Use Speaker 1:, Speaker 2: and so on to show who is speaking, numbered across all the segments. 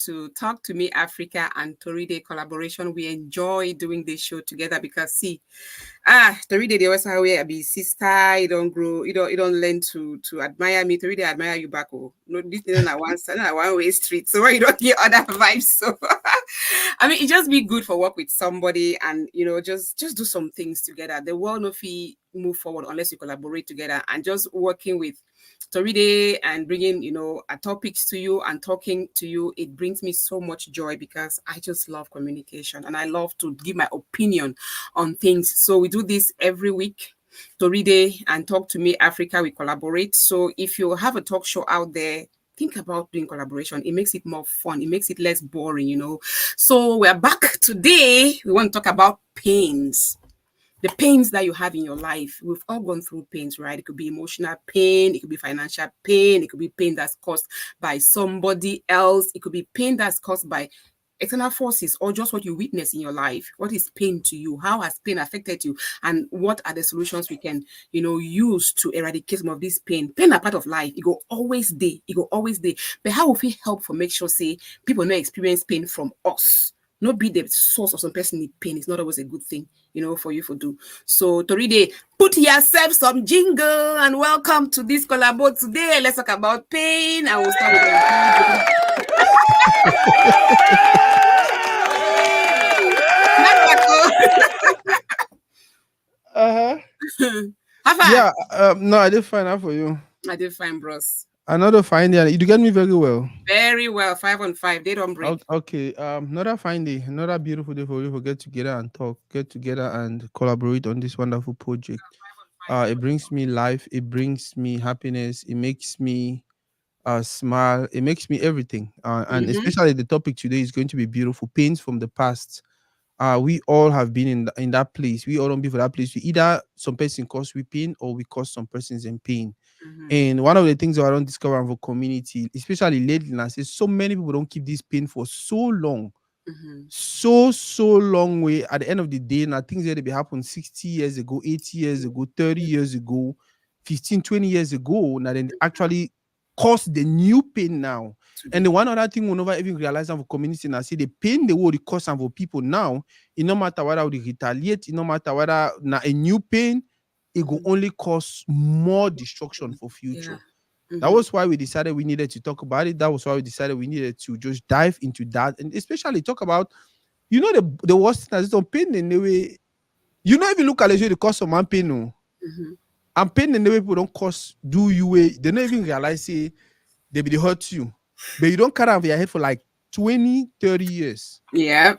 Speaker 1: to Talk to Me Africa and Toridey collaboration. We enjoy doing this show together because see, Toridey, the always how I be sister, you don't grow, you don't learn to admire me. Toridey admire you back. Oh, no, this is not one side, not one way street. So where you don't get other vibes. So I mean, it just be good for work with somebody and just do some things together. The world no fee move forward unless you collaborate together, and just working with Toridey and bringing a topics to you and talking to you, it brings me so much joy because I just love communication and I love to give my opinion on things. So we do this every week. Toridey and Talk to Me Africa, we collaborate. So if you have a talk show out there, think about doing collaboration. It makes it more fun. It makes it less boring. So we're back today. We want to talk about pains. The pains that you have in your life. We've all gone through pains, right? It could be emotional pain. It could be financial pain. It could be pain that's caused by somebody else. It could be pain that's caused by external forces or just what you witness in your life. What is pain to you? How has pain affected you? And what are the solutions we can, use to eradicate some of this pain? Pain are part of life. It go always there. It go always there. But how will we help for make sure, say, people not experience pain from us? Not be the source of some person need pain. It's not always a good thing, for you to do. So, Toridey, put yourself some jingle and welcome to this collabo today. Let's talk about pain. I will start with
Speaker 2: No, I did find out for you.
Speaker 1: I did fine, bros.
Speaker 2: Another fine day. You do get me very well.
Speaker 1: Very well. 5 on 5. They don't break.
Speaker 2: Okay. Another fine day. Another beautiful day for you to get together and talk, get together and collaborate on this wonderful project. It brings me life. It brings me happiness. It makes me smile. It makes me everything. And especially the topic today is going to be beautiful. Pains from the past. We all have been in that place. We all don't be for that place. We either some person cause we pain or we cause some persons in pain. And one of the things that I don't discover in the community, especially lately, I say so many people don't keep this pain for so long. So long way. At the end of the day, now things that be happened 60 years ago, 80 years ago, 30 years ago, 15, 20 years ago, now then actually cause the new pain now. And the one other thing we never even realize for community now, see the pain the world cause for people now, it no matter whether we retaliate, it no matter whether now a new pain, it will only cause more destruction for future. That was why we decided we needed to talk about it. That was why we decided we needed to just dive into that and especially talk about, the worst thing is don't pain in the way, if you look at the cause of man pain, no. And pain in the way people don't cause do you way, they don't even realize say they be hurt you. But you don't carry over your head for like 20, 30 years.
Speaker 1: Yeah.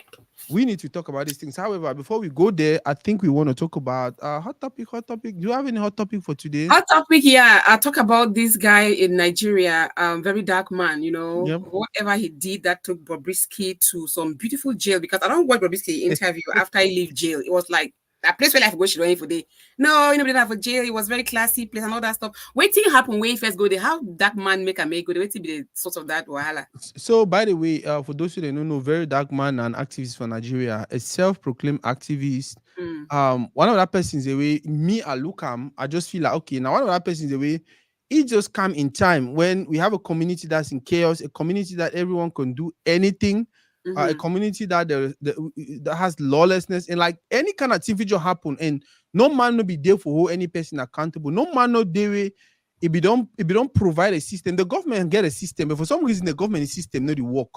Speaker 2: We need to talk about these things. However, before we go there, I think we want to talk about hot topic. Do you have any hot topic for today?
Speaker 1: Hot topic, yeah. I'll talk about this guy in Nigeria, very dark man, whatever he did that took Bobrisky to some beautiful jail, because I don't watch Bobrisky interview after he leave jail. It was like a place where life go, she don't for day. No, nobody have a jail. It was very classy place and all that stuff. Waiting happen when he first go there. How that man make go there? Waiting be the source of that wahala.
Speaker 2: So, by the way, for those who don't know, very dark man and activist for Nigeria, a self-proclaimed activist. One of that persons the way me, I look him, I just feel like okay. Now, one of that persons the way it just come in time when we have a community that's in chaos, a community that everyone can do anything. A community that that has lawlessness and like any kind of thing which happen and no man will be there for hold any person accountable. No man no there if you don't provide a system. The government get a system, but for some reason the government system not work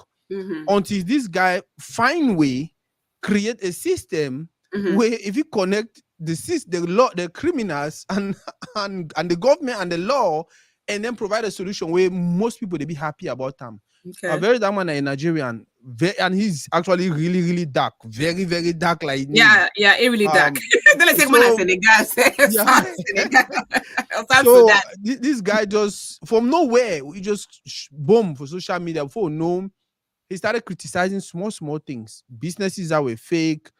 Speaker 2: until this guy find way create a system where if you connect the criminals and the government and the law and then provide a solution where most people they be happy about them. A very dark man in Nigerian, and he's actually really, really dark, very, very dark. Like
Speaker 1: yeah, it really dark. Don't let's take one as Senegal.
Speaker 2: So this guy just from nowhere, he just boom for social media. Before no, he started criticizing small things, businesses that were fake,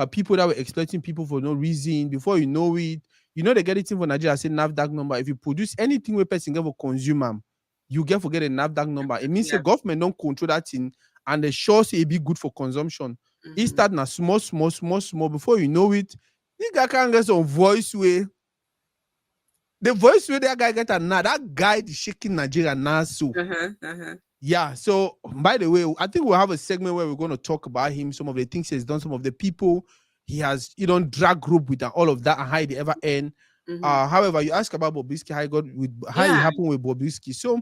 Speaker 2: people that were exploiting people for no reason. Before you know it, they get it in for Nigeria. Say NAFDAC number. If you produce anything where person get for consumer, you get forget a NAFDAC number. It means the government don't control that thing, and they sure say it be good for consumption. It start na small. Before you know it, this guy can't get some voice way. The voice way that guy get now, that guy is shaking Nigeria now. So Yeah. So by the way, I think we'll have a segment where we're going to talk about him, some of the things he's done, some of the people he has, drag group with, and all of that, and how they ever end.
Speaker 1: Mm-hmm.
Speaker 2: However, you ask about Bobrisky, how it
Speaker 1: Yeah.
Speaker 2: happened with Bobrisky. So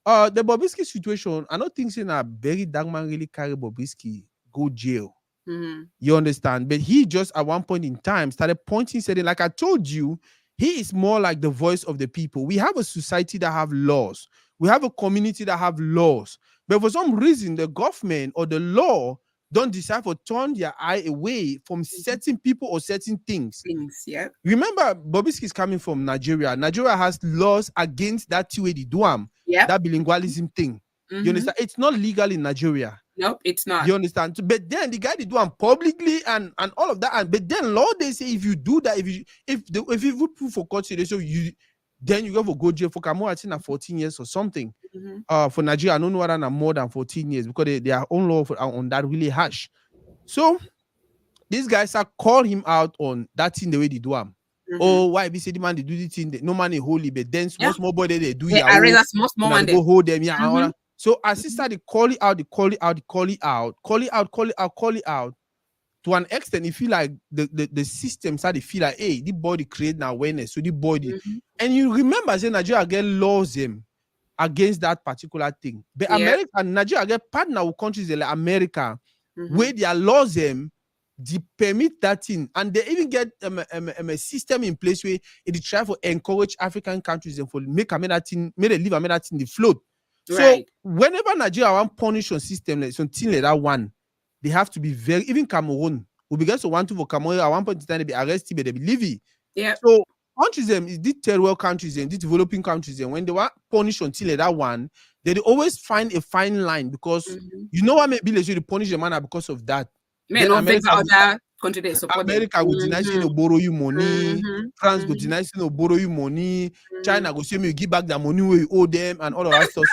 Speaker 2: the Bobrisky situation, I don't think saying a very dark man really carry Bobrisky go jail.
Speaker 1: Mm-hmm.
Speaker 2: You understand? But he just at one point in time started pointing, saying, like I told you, he is more like the voice of the people. We have a society that have laws. We have a community that have laws. But for some reason, the government or the law don't decide to turn their eye away from
Speaker 1: Mm-hmm.
Speaker 2: certain people or certain things.
Speaker 1: Things. Yep.
Speaker 2: Remember, Bobrisky is coming from Nigeria. Nigeria has laws against that two-way duam,
Speaker 1: Yep.
Speaker 2: that bilingualism thing. You
Speaker 1: Mm-hmm.
Speaker 2: understand? It's not legal in Nigeria.
Speaker 1: Nope, it's not.
Speaker 2: You understand? But then the guy did do them publicly and all of that. And but then law they say if you do that, if you put for consideration, then you go for go jail for Kamo, I think 14 years or something.
Speaker 1: Mm-hmm.
Speaker 2: For Nigeria, I don't know whether more than 14 years because their own law on that really harsh. So these guys are call him out on that thing the way they do them.
Speaker 1: Mm-hmm.
Speaker 2: Oh, why be say the man they do the thing? No man is holy, but then
Speaker 1: Yeah.
Speaker 2: small boy they do
Speaker 1: They arrange
Speaker 2: Yahoo.
Speaker 1: a small
Speaker 2: Now
Speaker 1: one
Speaker 2: they
Speaker 1: there.
Speaker 2: go hold them, yeah.
Speaker 1: Mm-hmm.
Speaker 2: So our sister they call it out, they call it out, they call it out, call it out, call it out, call it out. To an extent, you feel like the system start to feel like, hey, the body create an awareness. So the body,
Speaker 1: Mm-hmm.
Speaker 2: and you remember saying Nigeria get laws them against that particular thing. But
Speaker 1: Yep.
Speaker 2: America and Nigeria get partner with countries like America,
Speaker 1: Mm-hmm.
Speaker 2: where their laws them they permit that thing, and they even get a system in place where it try to encourage African countries and for make another thing, make they leave another thing the float. So
Speaker 1: Right.
Speaker 2: whenever Nigeria want punish on system like something like that one, they have to be very, even Cameroon, we begin to want to for Cameroon at one point in time they be arrested, but they be leaving.
Speaker 1: Yep.
Speaker 2: So countries them is these third world countries and these developing countries, and when they want punish until like that one, they always find a fine line because
Speaker 1: Mm-hmm.
Speaker 2: you know what maybe they should punish the man because of that.
Speaker 1: May
Speaker 2: Then
Speaker 1: not vex
Speaker 2: America
Speaker 1: other country they support them.
Speaker 2: America go deny say no borrow you money.
Speaker 1: Mm-hmm.
Speaker 2: France go
Speaker 1: Mm-hmm.
Speaker 2: deny say no borrow you money.
Speaker 1: Mm-hmm.
Speaker 2: China go say me you give back the money where you owe them and all of that stuff.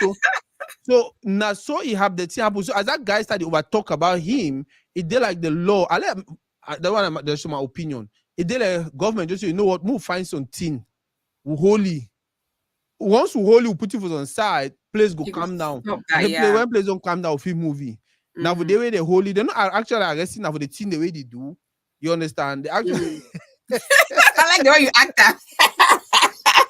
Speaker 2: So now so he have the thing happen. So as that guy started over talk about him, it did like the law. That one that's my opinion. It did like government just say, you know what, move find something holy. Once we holy, we put it for on side, place go
Speaker 1: You
Speaker 2: calm down.
Speaker 1: stop
Speaker 2: And
Speaker 1: that,
Speaker 2: the play
Speaker 1: yeah.
Speaker 2: when place don't calm down, film movie. Now for
Speaker 1: Mm-hmm.
Speaker 2: the way they holy, they're not actually arresting now for the thing the way they do. You understand? They actually
Speaker 1: Mm-hmm. I like the way you act that.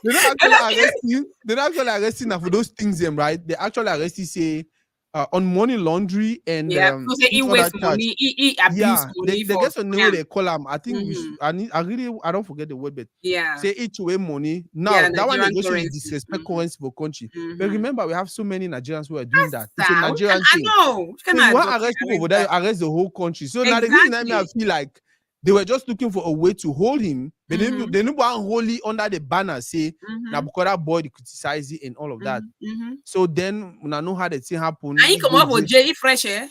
Speaker 2: they don't actually arrest you. They don't actually arrest you now for those things, them right? They actually arrest you say on money laundry and
Speaker 1: Yeah. So say he
Speaker 2: which other
Speaker 1: waste
Speaker 2: charge?
Speaker 1: money, he abuse
Speaker 2: Yeah,
Speaker 1: money
Speaker 2: they
Speaker 1: for
Speaker 2: get to know where
Speaker 1: scam.
Speaker 2: they call them. I think we
Speaker 1: Mm-hmm.
Speaker 2: should. I don't forget the word, but
Speaker 1: Yeah.
Speaker 2: say each way money. Now
Speaker 1: Yeah,
Speaker 2: that one they
Speaker 1: Nigerian
Speaker 2: go say you
Speaker 1: currency.
Speaker 2: disrespect
Speaker 1: Mm-hmm.
Speaker 2: currency for country. But
Speaker 1: Mm-hmm.
Speaker 2: remember, we have so many Nigerians who are doing that. It's a
Speaker 1: Sir,
Speaker 2: Nigerian
Speaker 1: I
Speaker 2: thing.
Speaker 1: know. We
Speaker 2: So you
Speaker 1: cannot
Speaker 2: want
Speaker 1: just
Speaker 2: to arrest people
Speaker 1: arrange
Speaker 2: over there,
Speaker 1: that.
Speaker 2: you arrest the whole country. So now the reason I
Speaker 1: Exactly.
Speaker 2: feel like they were just looking for a way to hold him, but
Speaker 1: Mm-hmm.
Speaker 2: they don't want holy under the banner say now
Speaker 1: Mm-hmm.
Speaker 2: because that boy they criticize it and all of that.
Speaker 1: Mm-hmm.
Speaker 2: So then when I know how the thing happen,
Speaker 1: And he
Speaker 2: he
Speaker 1: come
Speaker 2: go
Speaker 1: up with
Speaker 2: jail.
Speaker 1: J.E. Fresh, eh?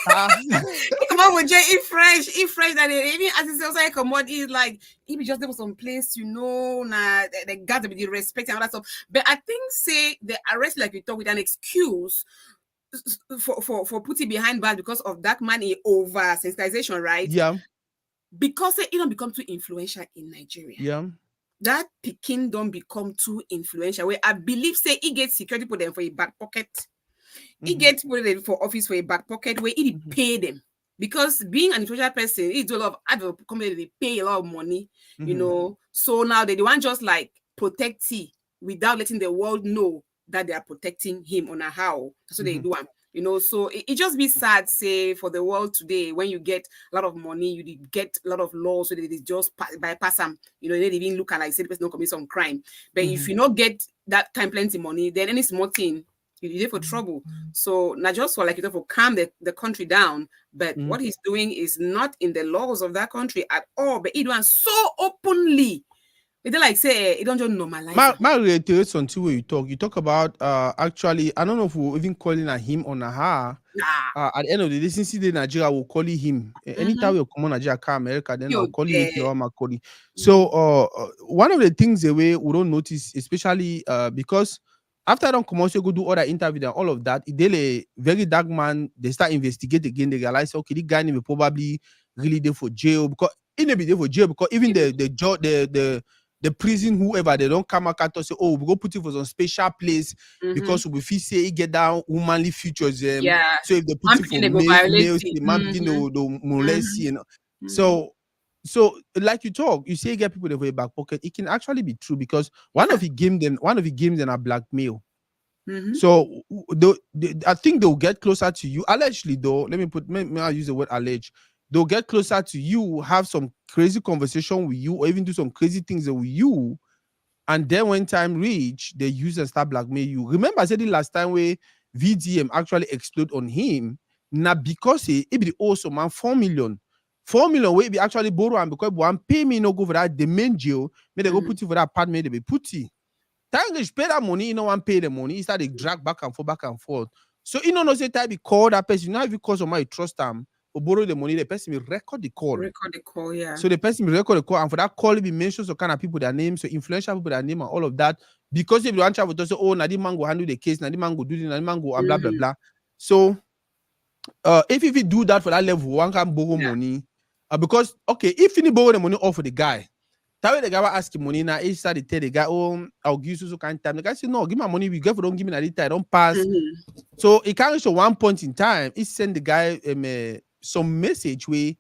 Speaker 2: Ah,
Speaker 1: He come up with J.E. Fresh, that even as he also come out, he's like, he be just there for some place, nah, the guys will be respect and all that stuff. But I think say the arrest, like we talk with an excuse for putting behind bars because of that money over sensitization, right?
Speaker 2: yeah,
Speaker 1: Because it don't become too influential in Nigeria.
Speaker 2: yeah.
Speaker 1: That Peking don't become too influential. Where I believe say he gets security for them for a back pocket. He gets people there for office for a back pocket where he pay them. Because being an influential person, he do a lot of advert company, they pay a lot of money, So now they want just like protect he without letting the world know that they are protecting him on a how. That's what they do. So it just be sad, say, for the world today, when you get a lot of money, you get a lot of laws, so they just bypass them, they don't even look at like say the person don't commit some crime. But if you not get that kind plenty money, then any small thing, you're there for trouble. So not just for like for calm the country down, but what he's doing is not in the laws of that country at all. But he doing so openly. They like say it don't just normalize.
Speaker 2: My reiterate something where you talk. You talk about actually, I don't know if we're even calling a him or a her. At the end of the day, since the Nigeria will call it him. Anytime we come on Nigeria, come America, then I'll call you your Makoli. So one of the things the way we don't notice, especially because after I don't come out, go do other interview and all of that, it a very dark man, they start investigate again, they realize okay, this guy will probably really there for jail because he may be there for jail because even the the prison, whoever, they don't come out and say, oh, we go put it for some special place
Speaker 1: Mm-hmm.
Speaker 2: because we feel say it get down womanly features.
Speaker 1: Yeah.
Speaker 2: So if they put
Speaker 1: Man
Speaker 2: it for
Speaker 1: picking they go violate
Speaker 2: males,
Speaker 1: it.
Speaker 2: the man begin
Speaker 1: Mm-hmm.
Speaker 2: to molest you.
Speaker 1: Mm-hmm.
Speaker 2: So like you talk, you say you get people that way back pocket. It can actually be true because one of the games then are blackmail.
Speaker 1: Mm-hmm.
Speaker 2: So I think they'll get closer to you. Allegedly, though, may I use the word allege. They'll get closer to you, have some crazy conversation with you, or even do some crazy things with you. And then when time reach, they use and start blackmail you. Remember, I said the last time where VDM actually explode on him. Now because he be also man 4 million. 4 million where he actually borrow and because one pay me no go for that the main jail, may they go put you for that apartment, they be put you. Time they pay that money, you know, one pay the money, he start they drag back and forth, back and forth. So you know, no say time he call that person. Now if you call somebody trust them or borrow the money, the person will record the call.
Speaker 1: Record the call, yeah.
Speaker 2: So the person will record the call, and for that call, be mentioned some kind of people their names, so influential people their name and all of that. Because if you want to say, oh, Nadi man go handle the case, Nadi man go do this, Nadi man go and blah blah blah. So if you do that for that level, one can borrow money. Because okay, if you borrow the money off of the guy, that way the guy will ask him money now. He started tell the guy, oh, I'll give you so kind of time. The guy say, no, give my money. We don't give me that time. Don't pass. So it can't reach one point in time. He send the guy some message where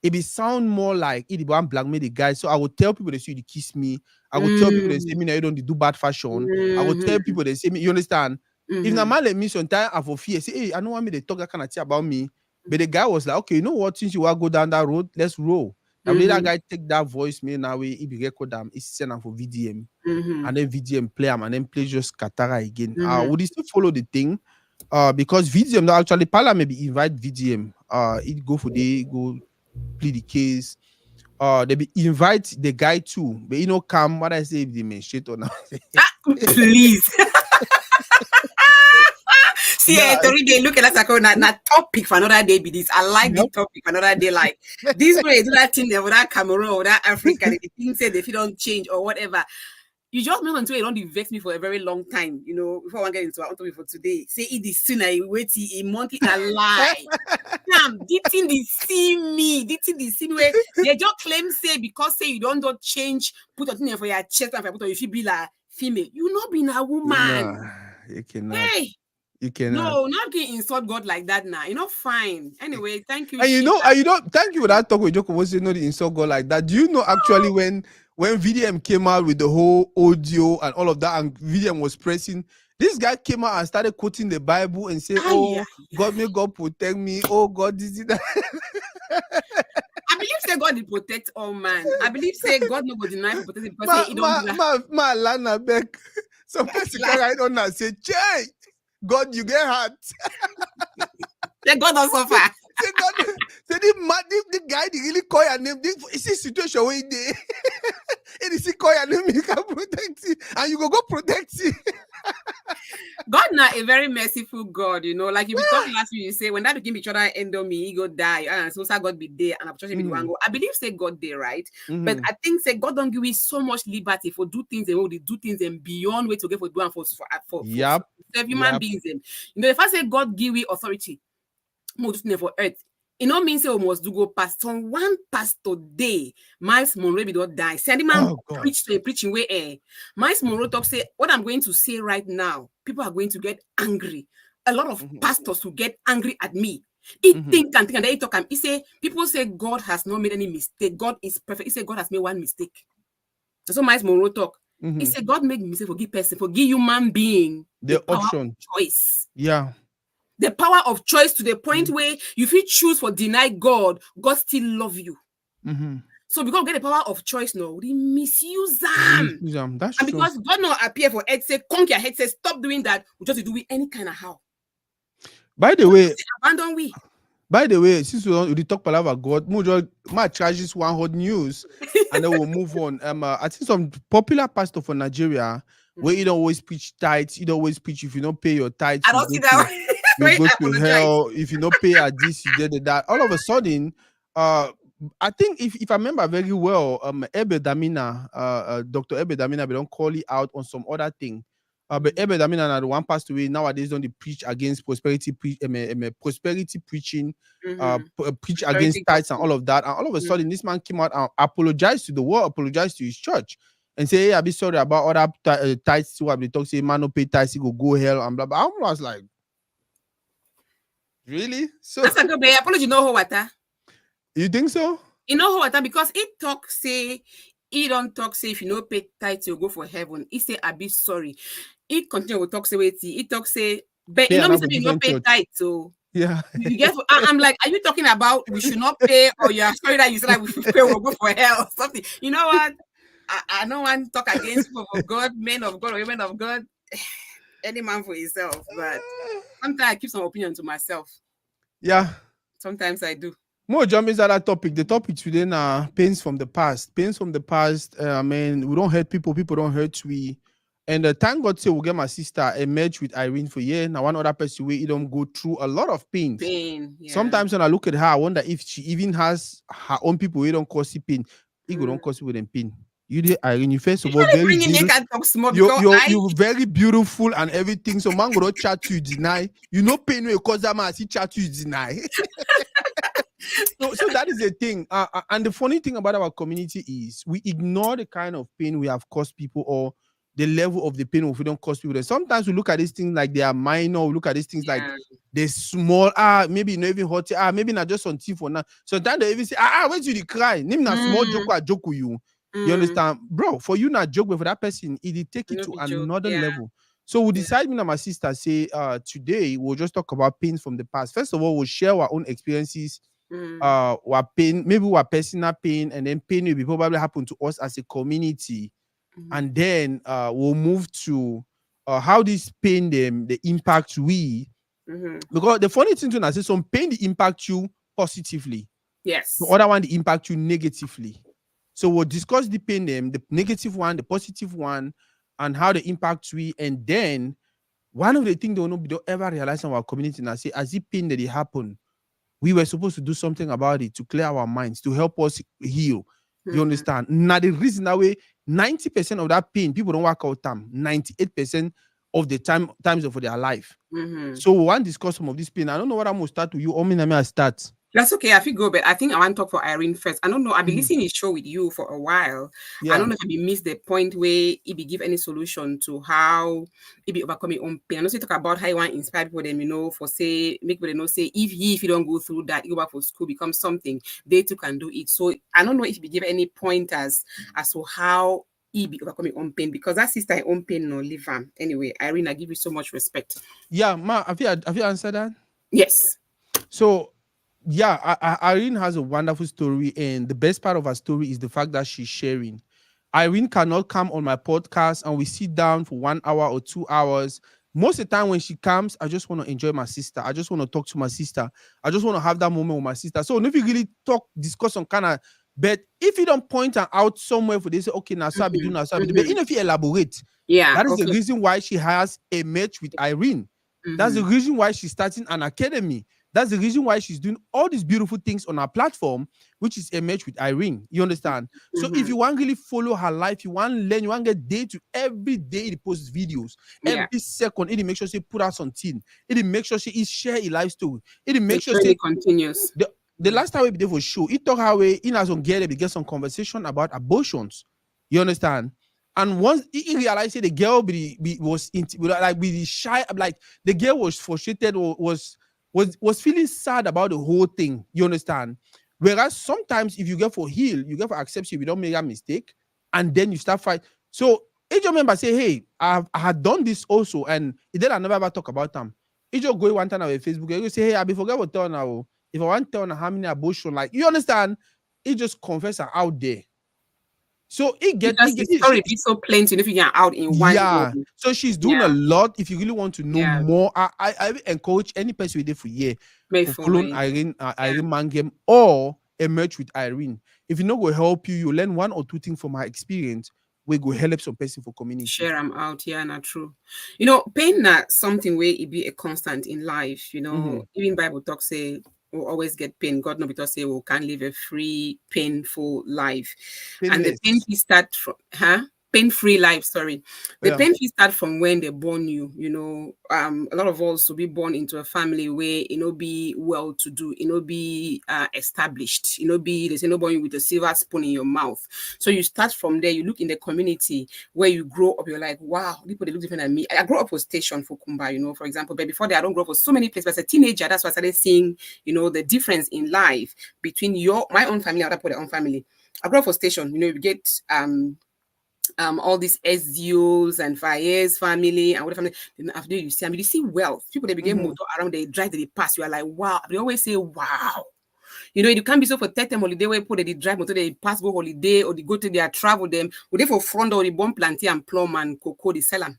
Speaker 2: it be sound more like it want blackmail the guy. So I will tell people they say you kiss me. I will tell people they say me now you don't do bad fashion. I will tell people they say me, you understand? If na man let me sometime I for fear, say, hey, I don't want me to talk that kind of thing about me. But the guy was like, okay, you know what? Since you want to go down that road, let's roll. Now that guy take that voice mail now way he be record them, he send them for VDM. And then VDM play them and then play just Katara again. Would he still follow the thing? Because VDM not actually Pala maybe invite VDM. It go for the go plead the case. They be invite the guy too, but you know, come what I say if they may shit or not.
Speaker 1: Please. See, Toridey look at us like na topic for another day. Be this. I like the topic for another day. Like this way, do that thing over that Cameroon or that Africa. The things say if you don't change or whatever. You just know until you don't vex me for a very long time, you know, before I get into our topic for today. Say it is soon, I wait a month a lie. Damn, this thing they see me. This thing they see me where they just claim say because say you don't change, put a thing for your chest and put if you be like female. You not being a woman.
Speaker 2: Nah, you cannot.
Speaker 1: Hey.
Speaker 2: You cannot.
Speaker 1: No, not getting insult God like that now. You're not fine. Anyway, thank you.
Speaker 2: And you know, thank you for that talk with Joko was you know the insult God like that. Do you know actually when VDM came out with the whole audio and all of that, and VDM was pressing, this guy came out and started quoting the Bible and say, oh, God may God protect me. Oh, God, this is that.
Speaker 1: I believe say God will protect all man. I believe say God no go deny for protect because he don't
Speaker 2: my lana back. Some person can write on and say, Jay, God, you get hurt.
Speaker 1: Yeah, God don't suffer.
Speaker 2: Say God, say the guy they really call your name. This is a situation where they and he call your name, he can protect you, and you go protect you.
Speaker 1: God now a very merciful God, you know. Like you talk last week, you say when that became each other end on me, he go die, and so God be there, and I'm be the one go. I believe say God there, right? But I think say God don't give you so much liberty for do things and do things and beyond way to get for do and for human beings. You know, if I say God give you authority, more for earth. It not means say we must do go past on one pastor day. Miles Monroe be don't die. Say man preaching way Miles Monroe talk say what I'm going to say right now. People are going to get angry. A lot of pastors will get angry at me. He think and then he talk and he say people say God has not made any mistake. God is perfect. He say God has made one mistake. So Miles Monroe talk. He said God made mistake, forgive person, forgive human being
Speaker 2: the option
Speaker 1: choice.
Speaker 2: Yeah.
Speaker 1: The power of choice to the point where if you choose for deny God, God still love you. So because we get the power of choice now, we misuse them.
Speaker 2: That's
Speaker 1: and because God not appear for head say, conquer head say, stop doing that, we just do it any kind of how.
Speaker 2: By the way,
Speaker 1: abandon we.
Speaker 2: By the way, since we talk about God, my charges one hot news, and then we'll move on. I think some popular pastor for Nigeria, where you don't always preach tithes, you don't always preach if you don't pay your tithes.
Speaker 1: I don't see that.
Speaker 2: You go to hell if you don't pay at this, you did that. All of a sudden, I think if I remember very well, Ebe Damina, Dr. Ebe Damina, we don't call it out on some other thing. But Ebe Damina, the one passed away. Nowadays, don't they preach against prosperity, prosperity preaching, preach against tithes and all of that. And all of a sudden, this man came out and apologized to the world, apologized to his church. and say, hey, I be sorry about other tithes too. I be talk say man no pay tithes, he go hell and blah blah. I was like, really? So
Speaker 1: That's a good apology. No water.
Speaker 2: you think so?
Speaker 1: You know water because it talk say he don't talk say if you no pay tithe you go for heaven. He say I be sorry. It continue to talk say wait. It talk say but
Speaker 2: Pay
Speaker 1: you know me
Speaker 2: enough
Speaker 1: say
Speaker 2: for
Speaker 1: you no
Speaker 2: different
Speaker 1: pay
Speaker 2: church.
Speaker 1: tithe so.
Speaker 2: Yeah.
Speaker 1: You get. I'm like, are you talking about we should not pay, or you are sorry that you said like we should pay, we'll go for hell or something? You know what? I don't want to talk against people of God, men of God, or women of God. Any man for himself, but sometimes I keep some opinion to myself.
Speaker 2: Yeah.
Speaker 1: Sometimes I do.
Speaker 2: More jump into that topic. The topic today now pains from the past. Pains from the past. I mean, we don't hurt people. People don't hurt we. And thank God say we get my sister emerge with Irene for year. Now one other person we don't go through a lot of pains.
Speaker 1: Pain, yeah.
Speaker 2: Sometimes when I look at her, I wonder if she even has her own people who don't cause pain. It don't
Speaker 1: Mm.
Speaker 2: cause people them pain. You did Irene, you first of all
Speaker 1: Usually
Speaker 2: very
Speaker 1: bring in make
Speaker 2: beautiful.
Speaker 1: and talk small
Speaker 2: You're
Speaker 1: because
Speaker 2: you're
Speaker 1: I
Speaker 2: you're very beautiful and everything. So man go to chat you deny. You know pain will cause that man see chat you deny. So that is the thing. And the funny thing about our community is we ignore the kind of pain we have caused people or the level of the pain we don't cause people. And sometimes we look at these things like they are minor. We look at these things like
Speaker 1: yeah.
Speaker 2: they're small. Maybe not even hot. Maybe not just on TV for now. Sometimes they even say, where do you cry? Name na small joke
Speaker 1: Mm,
Speaker 2: or joke with you. You
Speaker 1: mm.
Speaker 2: understand? Bro, for you not joke, but for that person, it will take it
Speaker 1: No
Speaker 2: to
Speaker 1: be joke.
Speaker 2: another
Speaker 1: Yeah,
Speaker 2: level. So we
Speaker 1: yeah.
Speaker 2: decide, me and my sister, say, today we'll just talk about pains from the past. First of all, we'll share our own experiences
Speaker 1: Mm,
Speaker 2: what pain, maybe what personal pain, and then pain will be probably happen to us as a community,
Speaker 1: mm,
Speaker 2: and then we'll move to how this pain them the impact we,
Speaker 1: mm-hmm.
Speaker 2: because the funny thing to I say some pain the impact you positively, the
Speaker 1: Yes.
Speaker 2: other one the impact you negatively. So we'll discuss the pain them, the negative one, the positive one, and how they impact we, and then one of the things they don't ever realize in our community and I say as it pain that it happen, we were supposed to do something about it to clear our minds, to help us heal. You
Speaker 1: Mm-hmm.
Speaker 2: understand? Now the reason that way, 90% of that pain, people don't work out time. 98% of the times of their life.
Speaker 1: Mm-hmm.
Speaker 2: So we want to discuss some of this pain. I don't know what I'm gonna start with you. Or me, I start.
Speaker 1: That's okay. I feel go, but I think I want to talk for Irene first. I don't know. I've been
Speaker 2: Mhm.
Speaker 1: listening to the show with you for a while. I
Speaker 2: Yeah.
Speaker 1: don't know if I be missed the point where he be give any solution to how he be overcome his own pain. I know you talk about how you want to inspire people them, for say make people they know say if you don't go through that, you go back for school, become something, they too can do it. So I don't know if you give any pointers as to how he be overcome his own pain because that sister own pain no live him. Anyway, Irene, I give you so much respect.
Speaker 2: Yeah, ma, have you answered that?
Speaker 1: Yes.
Speaker 2: So yeah, Irene has a wonderful story, and the best part of her story is the fact that she's sharing. Irene cannot come on my podcast and we sit down for 1 hour or 2 hours. Most of the time when she comes, I just want to enjoy my sister. I just want to talk to my sister. I just want to have that moment with my sister. So if you really discuss some kind of, but if you don't point her out somewhere for this, okay, now so I be doing,
Speaker 1: Mm-hmm.
Speaker 2: now so I be doing. But
Speaker 1: Mm-hmm.
Speaker 2: even if you elaborate,
Speaker 1: Yeah.
Speaker 2: that is the
Speaker 1: Okay.
Speaker 2: reason why she has a match with Irene. That's
Speaker 1: Mm-hmm.
Speaker 2: the reason why she's starting an academy. That's the reason why she's doing all these beautiful things on our platform, which is a match with Irene. You understand? So if
Speaker 1: Mm-hmm.
Speaker 2: you want really follow her life, you want to learn, you want to get day to every day it posts videos.
Speaker 1: Yeah.
Speaker 2: Every second, it make sure she put out something. It make sure she is share a life story. It
Speaker 1: The
Speaker 2: make sure
Speaker 1: journey
Speaker 2: she
Speaker 1: continues.
Speaker 2: the last time we did for show, it talk how we in as on get some conversation about abortions. You understand? And once he realized that the girl was like be shy, like the girl was frustrated or was feeling sad about the whole thing. You understand? Whereas sometimes if you get for heal, you get for accept you, we don't make a mistake, and then you start fight. So each member say, hey, I had done this also, and it then I never ever talk about them. Each go one time on Facebook, you say, hey, I be forget what tell now. If I want to tell how many abortion, like you understand, it just confess her out there. So
Speaker 1: Because the story be so plenty if you can out in one go.
Speaker 2: yeah. So she's doing a
Speaker 1: Yeah.
Speaker 2: lot. If you really want to know
Speaker 1: Yeah.
Speaker 2: more, I will encourage any person with it for year
Speaker 1: May
Speaker 2: for
Speaker 1: follow
Speaker 2: following
Speaker 1: it.
Speaker 2: Irene,
Speaker 1: Yeah.
Speaker 2: Irene Mangem or emerge with Irene. If you know will help you, you learn one or two things from her experience. We go help some person for community.
Speaker 1: Share them out. Yeah, not true. Pain not something where it be a constant in life.
Speaker 2: Mm-hmm.
Speaker 1: Even Bible talk say we'll always get pain. God no because say we can't live a free, painful life. And the pain
Speaker 2: Painless.
Speaker 1: we start from pain-free life, sorry. The
Speaker 2: Yeah.
Speaker 1: pain-free start from when they born you, a lot of us will be born into a family where, be well-to-do, be established, they say, no born you with a silver spoon in your mouth. So you start from there, you look in the community where you grow up, you're like, wow, people, they look different than me. I grew up with station for Kumba, for example, but before that, I don't grow up with so many places. But as a teenager, that's why I started seeing, the difference in life between my own family and other people, their own family. I grew up for station, you get all these SDOs and Fayez family and whatever family. Then after you see, you see wealth. People, they begin motor around, they drive, they pass. You are like, wow. They always say, wow. You can't be so for 30 holiday where people they drive motor, they pass go holiday or they go to their travel them. Would they for front or the bomb plantain and plum and cocoa, they sell them.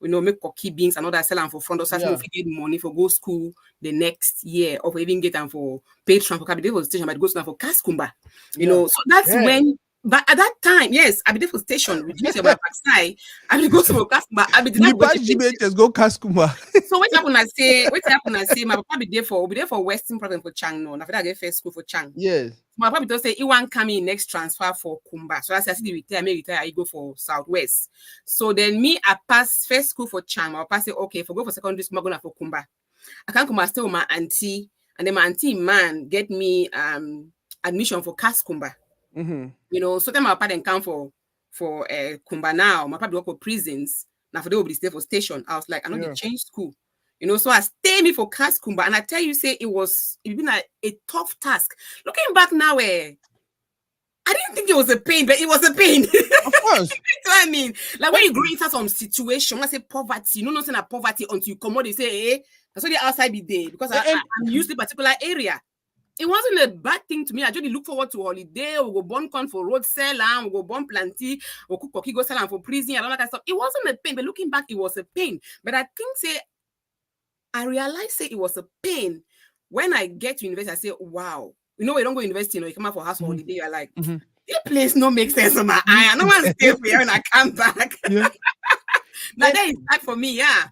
Speaker 1: Make cocky beans and all that, sell them for front or such.
Speaker 2: Yeah.
Speaker 1: If you get money for go school the next year or even get them for patron for capital for station, but go to for Kaskumba. So that's when. But at that time, yes, I be there for station. Reduce your backside. I be go to Kaskumba. I be there for
Speaker 2: GBHS go Kaskumba.
Speaker 1: So what happen? I say, my papa be there for Western province for Chang. No, after that I get first school for Chang.
Speaker 2: Yes.
Speaker 1: My papa don't say he want come in next transfer for Kumba. So I see the retire, I go for Southwest. So then me, I pass first school for Chang. My papa say, okay, if I go for secondary school, I'm going for Kumba. I can't come and stay with my auntie, and then my auntie man get me admission for Kaskumba. So then my papa then come for Kumba now. My papa work for prisons. Now for they will be stay for station. I was like, I know they change school. So I stay me for Kaskumba. And I tell you, say it's been a tough task. Looking back now, I didn't think it was a pain, but it was a pain.
Speaker 2: Of course.
Speaker 1: You know what I mean? Like when you grow into some situation, when I say poverty, nothing about poverty until you come out, they say, that's why the outside be there. Because I'm used to a particular area. It wasn't a bad thing to me. I just look forward to holiday. We'll go burn corn for road sell, we'll go burn planty, we'll cook cookie, go sell for prison, and all that kind of stuff. It wasn't a pain, but looking back, it was a pain. But I think, I realized, it was a pain. When I get to university, I say, wow. You don't go to university, you come out for house holiday, you're like, this place no make sense on my eye. I don't want to stay here when I come back.
Speaker 2: Yeah.
Speaker 1: Now that is bad for me, yeah.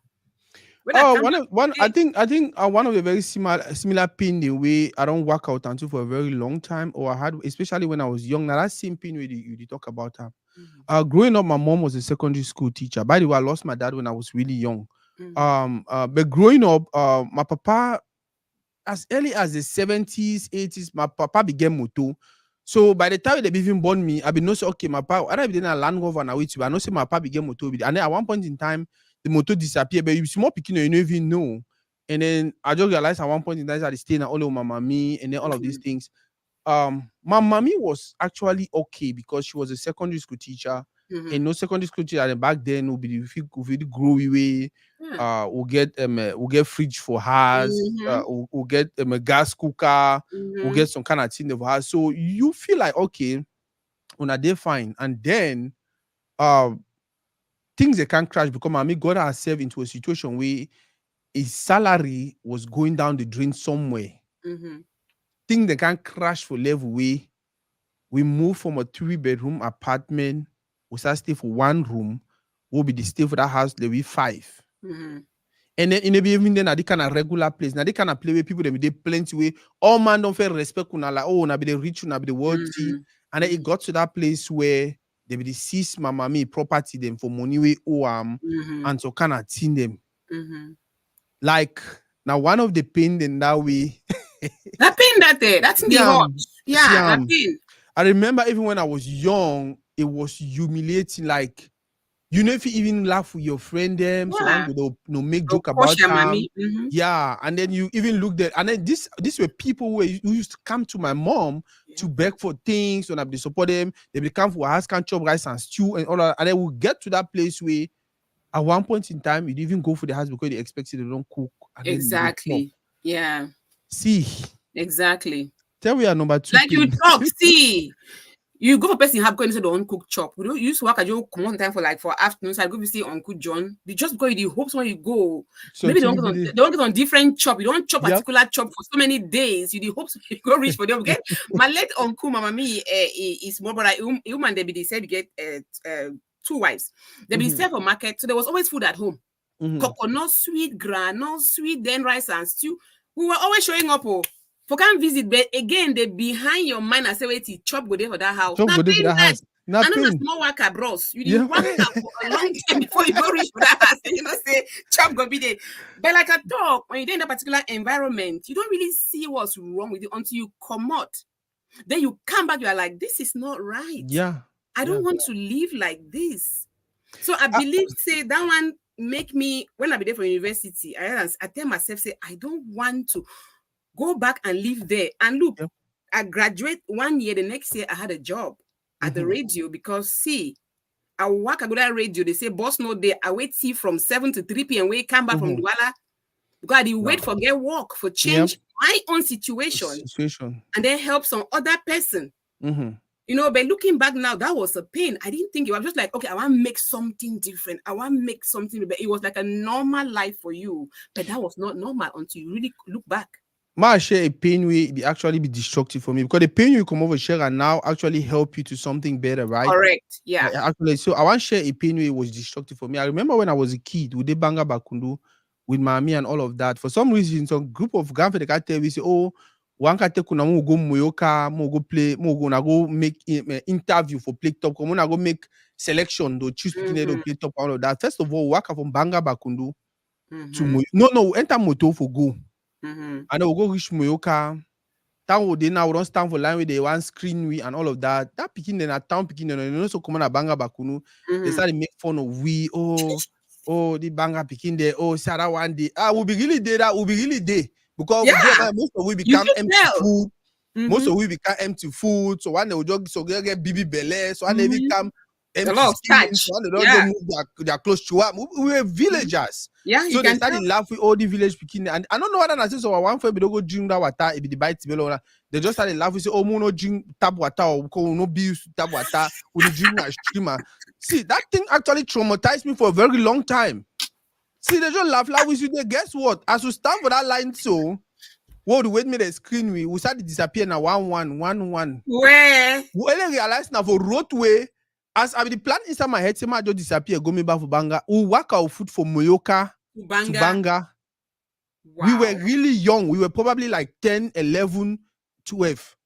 Speaker 2: I think one of the very similar pain the way I don't work out until for a very long time, or I had, especially when I was young. Now that same pain you talk about her. Growing up, my mom was a secondary school teacher. By the way, I lost my dad when I was really young. But growing up, my papa, as early as the 70s, 80s, my papa began moto. So by the time they even born me, I be no say okay, my papa, I don't be a Land Rover and I know say my papa began moto. And then at one point in time, the motor disappeared, but you small picking, you don't even know. And then I just realized at one point in time I staying at all of my mommy and then all of these things. My mommy was actually okay because she was a secondary school teacher. And no secondary school teacher back then will be really growy way. We'll get fridge for house. We'll get a gas cooker. We'll get some kind of thing for house. So you feel like okay, when I did fine, and then things they can't crash because mommy got herself into a situation where his salary was going down the drain somewhere. Things they can't crash for level way. We moved from a 3-bedroom apartment. We start stay for 1 room. We'll be the stay for that house. There will be 5. And then in the even then, they kind of regular place. Now they kind of play with people. They plenty way. All man don't feel respect. Like na be the rich, na be the wealthy. And then it got to that place where they be seize my mommy property them for money we owe and so kind of tin them. Like now one of the pain in that way.
Speaker 1: That pain that day, that's in the heart. Yeah, that pain.
Speaker 2: I remember even when I was young, it was humiliating. Like, if you even laugh with your friend them, so make joke about them. Yeah, and then you even look there, and then these were people who used to come to my mom to beg for things, and I support them. They will come for house, can chop rice and stew and all that, and then we'll get to that place where at one point in time you'd even go for the house because they expected they don't cook. And
Speaker 1: exactly. Yeah.
Speaker 2: See.
Speaker 1: Exactly.
Speaker 2: Tell me a number 2.
Speaker 1: Like you talk, see. You go for person have going to the uncooked chop. We don't use to work at your common time for afternoon. So I go to see Uncle John. They just because you hope when you go. So maybe they don't get on different chop. You don't chop particular chop for so many days. You hope you go reach for them. Okay? My late uncle, Mama me, is more brother. Human they said you get 2 wives. They be sell for market. So there was always food at home. Coconut sweet, granite sweet, then rice and stew. We were always showing up. For can't visit, but again, they behind your mind and say, wait, chop go there for that house.
Speaker 2: Chop go there for that house. Na
Speaker 1: I know the
Speaker 2: pain.
Speaker 1: small worker, bros. You did
Speaker 2: Yeah.
Speaker 1: work for a long time before you go reach for that house. You know, say chop go be there. But like I talk, when you're in a particular environment, you don't really see what's wrong with you until you come out. Then you come back, you are like, this is not right.
Speaker 2: Yeah.
Speaker 1: I
Speaker 2: Yeah.
Speaker 1: don't want to live like this. So I
Speaker 2: Ah,
Speaker 1: believe, say that one make me when I be there for university, I tell myself, say, I don't want to go back and live there. And look,
Speaker 2: yeah.
Speaker 1: I graduate 1 year, the next year I had a job at the
Speaker 2: Mhm.
Speaker 1: radio because see, I work, I go that radio, they say boss no day. I wait see from 7 to 3 p.m. We come back from
Speaker 2: Mhm.
Speaker 1: Douala because I did wait
Speaker 2: No.
Speaker 1: for get work for
Speaker 2: Yep.
Speaker 1: change my own situation
Speaker 2: Situation.
Speaker 1: and then help some other person.
Speaker 2: Mhm.
Speaker 1: You know, but looking back now, that was a pain. I didn't think it was just like, okay, I want to make something different. I want to make something, but it was like a normal life for you. But that was not normal until you really look back.
Speaker 2: Ma share a pain will be actually be destructive for me because the pain you come over share and now actually help you to something better, right?
Speaker 1: Correct. Yeah.
Speaker 2: Actually, so I want to share a pain way was destructive for me. I remember when I was a kid, we did banga bakundu with mommy and all of that. For some reason, some group of grandfather can tell we say, oh, one can take kuna mo go moyoka, mo go play, mo go na go make interview for play top, come na go make selection, do choose picking to
Speaker 1: Mm-hmm.
Speaker 2: play top all of that. First of all, work from banga bakundu to
Speaker 1: Mm-hmm.
Speaker 2: no enter moto for go,
Speaker 1: Mm-hmm.
Speaker 2: and then we go reach moyoka. Town would they now we don't stand for line with the one screen we and all of that. That picking then a town picking then you know so come on a banga bakunu. They
Speaker 1: Mm-hmm.
Speaker 2: started make fun of we. Oh, the banga picking there. Oh, Sarah one day. We'll be really there. That will be really there because we get
Speaker 1: Yeah.
Speaker 2: most of we
Speaker 1: You
Speaker 2: become
Speaker 1: could
Speaker 2: empty
Speaker 1: tell.
Speaker 2: food. Most
Speaker 1: Mm-hmm.
Speaker 2: of we become empty food. So one they will just so they get baby belly. So one they
Speaker 1: Mm-hmm.
Speaker 2: become
Speaker 1: A
Speaker 2: empty
Speaker 1: lot of
Speaker 2: skin. So
Speaker 1: starch.
Speaker 2: one they don't
Speaker 1: Yeah.
Speaker 2: move their clothes to up. We were
Speaker 1: Mhm.
Speaker 2: villagers.
Speaker 1: Yeah, you
Speaker 2: So they
Speaker 1: can tell.
Speaker 2: started laughing all the village speaking. And I don't know what I say. So one friend, we don't go drink that water. It be the bite. They just started laughing. Say, oh, we no drink tap water or no bills tap water. We drink a streamer. See, that thing actually traumatized me for a very long time. See, they just laugh with you. They guess what? As we stand for that line, so what wait me the screen we start to disappear now 1-1.
Speaker 1: Where?
Speaker 2: We only realize now for roadway. As I be the plan inside my head, say my just disappear, go me back for Banga. We walk our foot from Moyoka to
Speaker 1: Banga.
Speaker 2: Banga. We were
Speaker 1: Wow.
Speaker 2: really young. We were probably like 10, 11, 12.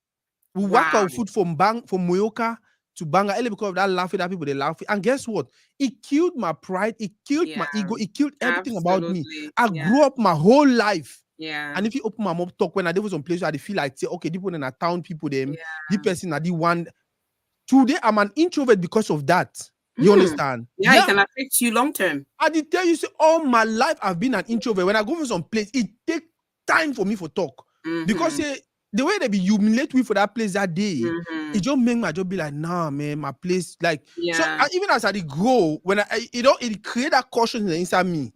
Speaker 2: We walk
Speaker 1: Wow.
Speaker 2: our foot from Moyoka to Banga only because of that laughing that people they laughing. And guess what? It killed my pride, it killed
Speaker 1: Yeah.
Speaker 2: my ego, it killed everything about me.
Speaker 1: Absolutely.
Speaker 2: I
Speaker 1: Yeah.
Speaker 2: grew up my whole life.
Speaker 1: Yeah.
Speaker 2: And if you open my mouth talk, when I did some place where I feel like say, okay, people in a town, people them, the person are the one. Today I'm an introvert because of that. You understand?
Speaker 1: Yeah, it can affect you long term.
Speaker 2: I did tell you, say, all my life I've been an introvert. When I go to some place, it take time for me for talk. Because say, the way they be humiliate me for that place that day, it just make my job be like, nah, man, my place, like, so even as I did grow, when it create that caution inside me.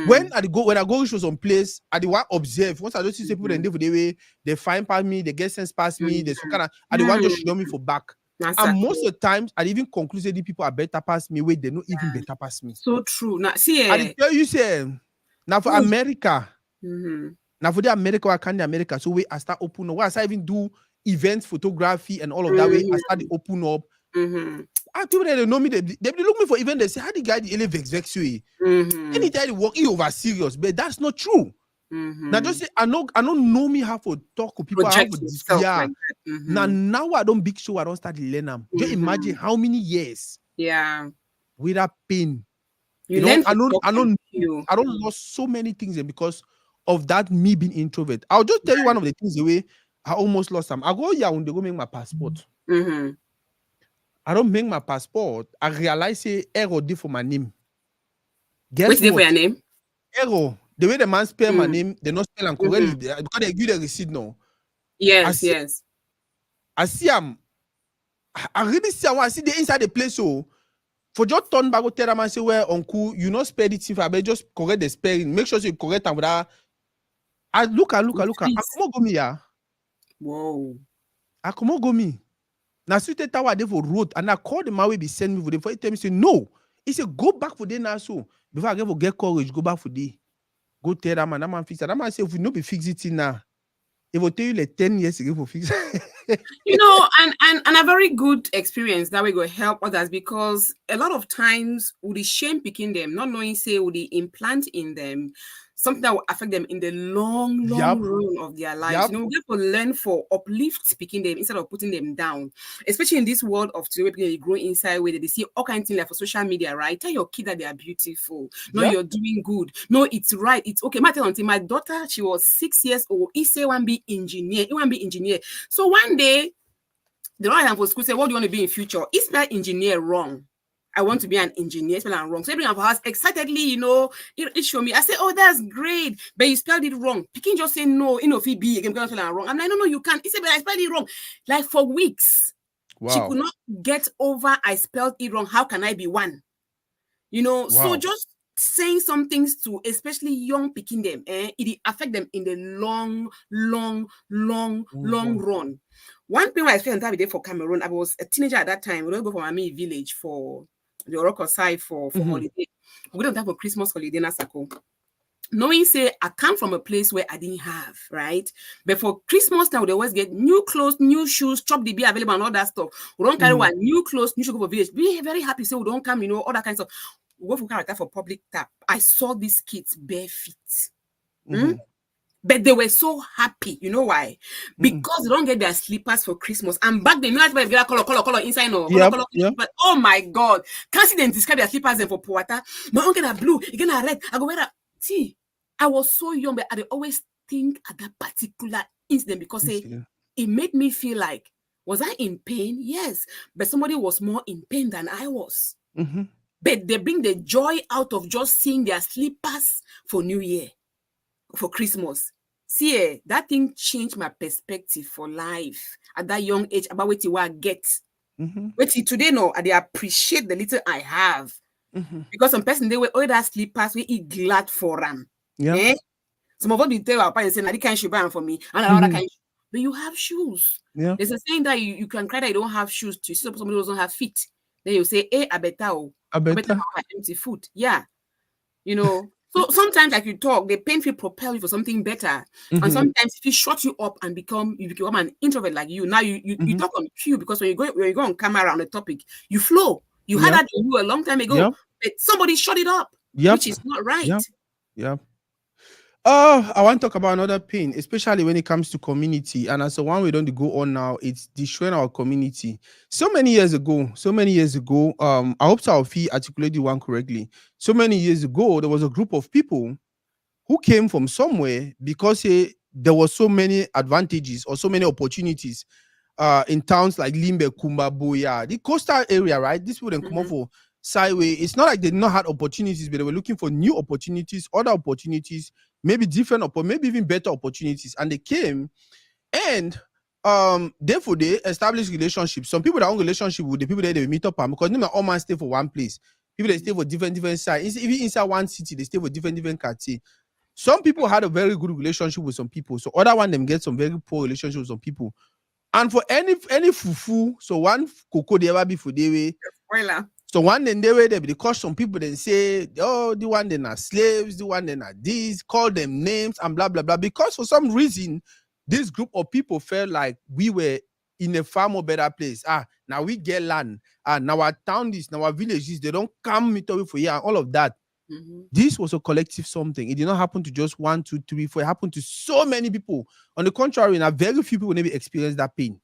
Speaker 2: When I go to some place, I did want observe. Once I just see people and they for the way they find past me, they get sense past me, they so kind of I did want just show me for back.
Speaker 1: Exactly.
Speaker 2: And most of the times, I even conclude that the people are better past me, where they not even better past me.
Speaker 1: So true. Now, see,
Speaker 2: I did tell you, say, now for America, now for the America, I can't the America. So I start open up. I start even do events, photography, and all of that way. I start to open up. And people that they know me, they look me for event. They say, how the guy the ele vex you? Anytime they work, he over serious, but that's not true. Now just say, I don't know me how to talk with people.
Speaker 1: Project
Speaker 2: How to,
Speaker 1: like
Speaker 2: now I don't big show. I don't start to learn them. Just imagine how many years.
Speaker 1: Yeah.
Speaker 2: With that pain.
Speaker 1: You learn
Speaker 2: I don't lost so many things because of that me being introvert. I'll just tell you one of the things the way I almost lost some. I go Yaoundé go make my passport. I don't make my passport. I realize say error did for my name.
Speaker 1: Guess what? For your name?
Speaker 2: Error. The way the man spell my name, they not spell and correctly because they give the receipt now.
Speaker 1: Yes.
Speaker 2: I see I really see I see the inside the place so. For just turn back, tell them and say, well, uncle, you not spell it if I just correct the spelling. Make sure you correct and that. I look. I come on go me ya.
Speaker 1: Whoa.
Speaker 2: I come on go me. Now sweet tower they for road and I call the man will be send me for the for tell me say no. He said go back for day now so before I get courage go back for day. Go tell that man. That man fix it. That man say if we no be fix it now, it will tell you like 10 years ago for fix it.
Speaker 1: You know, and a very good experience that we go help others because a lot of times with the shame picking them, not knowing say with the implant in them, something that will affect them in the long, long
Speaker 2: Yep.
Speaker 1: run of their lives.
Speaker 2: Yep.
Speaker 1: You know, we have to learn for uplift speaking them instead of putting them down. Especially in this world of today, where you grow inside where they see all kinds of things like for social media, right? Tell your kid that they are beautiful. No,
Speaker 2: Yep.
Speaker 1: you're doing good. No, it's right. It's okay. My daughter, she was 6 years old. He say one be engineer. He want be engineer. So one day, the right for school say, what do you want to be in future? Is that engineer wrong? I want to be an engineer, spell it wrong. So everyone has excitedly, it show me. I say, oh, that's great. But you spelled it wrong. Pikin just say no, if he be again, because spell it wrong. I'm like, no, you can't. He said, but I spelled it wrong. Like for weeks. She
Speaker 2: Wow.
Speaker 1: could not get over I spelled it wrong. How can I be one? So
Speaker 2: Wow.
Speaker 1: just saying some things to especially young picking them, it affect them in the long, long, long, long
Speaker 2: Mhm.
Speaker 1: run. One thing I spent time day for Cameroon, I was a teenager at that time. We don't go from Ami village for the Oroko side for
Speaker 2: Mhm.
Speaker 1: holiday. We don't have for Christmas holiday in Asako. Knowing say I come from a place where I didn't have, right? But for Christmas now, they always get new clothes, new shoes, chop the beer available and all that stuff. We don't carry
Speaker 2: Mhm.
Speaker 1: one new clothes, new shoes for village. Be very happy. So we don't come, all that kind of stuff. We go for character for public tap. I saw these kids bare feet.
Speaker 2: Mhm.
Speaker 1: But they were so happy. You know why?
Speaker 2: Mhm.
Speaker 1: Because they don't get their slippers for Christmas. And back then, you know, they get color inside, no
Speaker 2: Yep.
Speaker 1: color.
Speaker 2: Yep.
Speaker 1: But oh my God, can't see them describe their slippers then for water. My uncle get a blue, you get a red. I go wear that. See, I was so young, but I always think at that particular incident because
Speaker 2: Incident.
Speaker 1: it made me feel like, was I in pain? Yes, but somebody was more in pain than I was.
Speaker 2: Mhm.
Speaker 1: But they bring the joy out of just seeing their slippers for New Year, for Christmas. See, that thing changed my perspective for life at that young age about what you get.
Speaker 2: Mhm.
Speaker 1: Wait till today, no, I appreciate the little I have.
Speaker 2: Mhm.
Speaker 1: Because some person they will all that slippers, we eat glad for them.
Speaker 2: Yeah.
Speaker 1: Eh? Some of us will tell our parents, say, "Now, can't shoe buy for me," and another
Speaker 2: Mhm.
Speaker 1: kind. But you have shoes.
Speaker 2: Yeah.
Speaker 1: There's a saying that you can cry that you don't have shoes. To see somebody doesn't have feet, then you say, "Hey,
Speaker 2: I
Speaker 1: I better
Speaker 2: better.
Speaker 1: have my empty foot." Yeah, So sometimes, like you talk, the pain will propel you for something better, and
Speaker 2: Mhm.
Speaker 1: sometimes if it shut you up and you become an introvert like you. Now you
Speaker 2: Mhm.
Speaker 1: talk on cue because when you go on camera on the topic, you flow. You had
Speaker 2: Yep.
Speaker 1: that in you a long time ago,
Speaker 2: Yep.
Speaker 1: but somebody shut it up, which
Speaker 2: Yep.
Speaker 1: is not right.
Speaker 2: Yep. Yep. I want to talk about another pain, especially when it comes to community. And as the one we don't go on now, it's destroying our community. So many years ago, I hope Sophie articulated the one correctly. So many years ago, there was a group of people who came from somewhere because there was so many advantages or so many opportunities in towns like Limbe, Kumba, Boya, the coastal area, right? These people then come off
Speaker 1: Mhm.
Speaker 2: for sideway. It's not like they did not had opportunities, but they were looking for new opportunities, other opportunities, maybe different, maybe even better opportunities. And they came and therefore they establish relationships. Some people that own relationship with the people that they meet up on because not all man stay for one place. People they stay for different sides. Even inside one city, they stay for different quartier. Some people had a very good relationship with some people. So other one them get some very poor relationship with some people. And for any fufu, so one cocoa they ever be for the way.
Speaker 1: Spoiler.
Speaker 2: So one then they way there because some people then say, oh, the one then are slaves, the one then are these, call them names and blah blah blah. Because for some reason, this group of people felt like we were in a far more better place. Now we get land. Now our town is now our villages, they don't come meet up for you and all of that.
Speaker 1: Mhm.
Speaker 2: This was a collective something. It did not happen to just one, two, three, four. It happened to so many people. On the contrary, now very few people maybe experience that pain.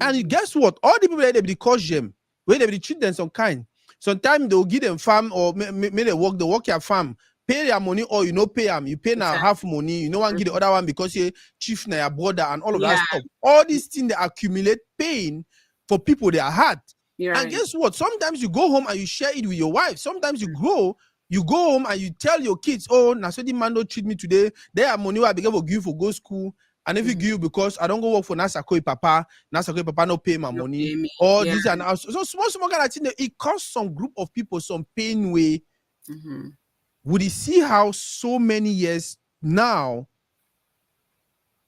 Speaker 2: And
Speaker 1: Mhm.
Speaker 2: guess what? All the people that they be cause them, where they be treat them some kind. Sometimes they'll give them farm or may they work your farm, pay their money or pay them. You pay now
Speaker 1: Exactly.
Speaker 2: half money, you know one give the
Speaker 1: Mhm.
Speaker 2: other one because you chief na your brother and all of that
Speaker 1: Yeah,
Speaker 2: stuff. All these things they accumulate pain for people they are hard.
Speaker 1: you're
Speaker 2: And
Speaker 1: right.
Speaker 2: guess what? Sometimes you go home and you share it with your wife. Sometimes you go home and you tell your kids, oh, now so the man don't treat me today. They have money I begin for give for go school. And if you
Speaker 1: Mhm.
Speaker 2: give because I don't go work for Nasakoi Papa no pay my
Speaker 1: No
Speaker 2: money.
Speaker 1: pay me.
Speaker 2: Or
Speaker 1: Yeah.
Speaker 2: this and that. So small kind of thing, it caused some group of people some pain way.
Speaker 1: Mhm.
Speaker 2: Would you see how so many years now